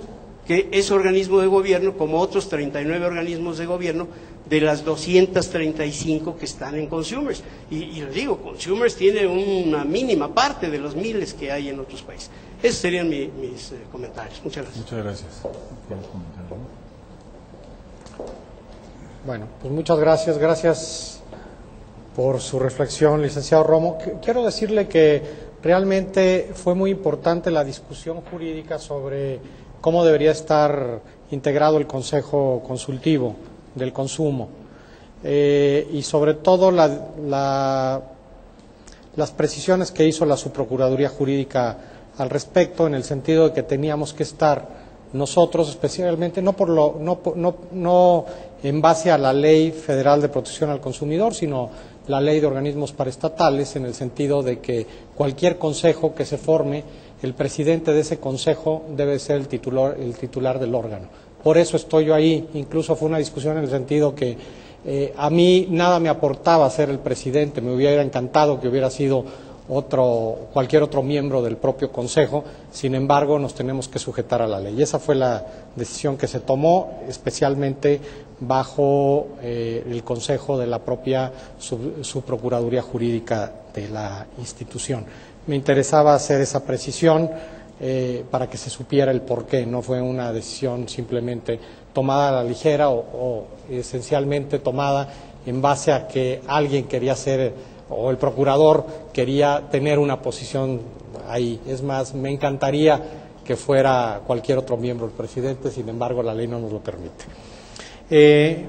que es organismo de gobierno, como otros 39 organismos de gobierno, de las 235 que están en Consumers. Y les digo, Consumers tiene una mínima parte de los miles que hay en otros países. Esos serían mis comentarios. Muchas gracias. Muchas gracias. Bueno, pues muchas gracias. Gracias por su reflexión, licenciado Romo. Quiero decirle que Realmente fue muy importante la discusión jurídica sobre cómo debería estar integrado el Consejo Consultivo del Consumo y sobre todo las precisiones que hizo la Subprocuraduría Jurídica al respecto, en el sentido de que teníamos que estar nosotros especialmente, no en base a la Ley Federal de Protección al Consumidor, sino la Ley de Organismos Paraestatales, en el sentido de que cualquier consejo que se forme, el presidente de ese consejo debe ser el titular del órgano. Por eso estoy yo ahí. Incluso fue una discusión en el sentido que a mí nada me aportaba ser el presidente, me hubiera encantado que hubiera sido cualquier otro miembro del propio Consejo. Sin embargo, nos tenemos que sujetar a la ley. Y esa fue la decisión que se tomó, especialmente bajo el consejo de la propia Subprocuraduría Jurídica de la institución. Me interesaba hacer esa precisión para que se supiera el porqué. No fue una decisión simplemente tomada a la ligera o esencialmente tomada en base a que alguien quería ser o el procurador quería tener una posición ahí. Es más, me encantaría que fuera cualquier otro miembro del presidente, sin embargo la ley no nos lo permite.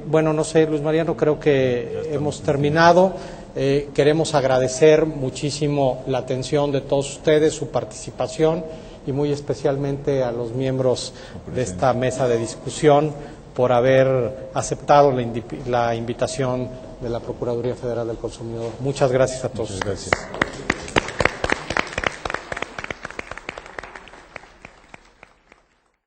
Bueno, no sé, Luis Mariano, creo que hemos terminado. Queremos agradecer muchísimo la atención de todos ustedes, su participación y muy especialmente a los miembros de esta mesa de discusión por haber aceptado la invitación de la Procuraduría Federal del Consumidor. Muchas gracias a todos. Muchas gracias.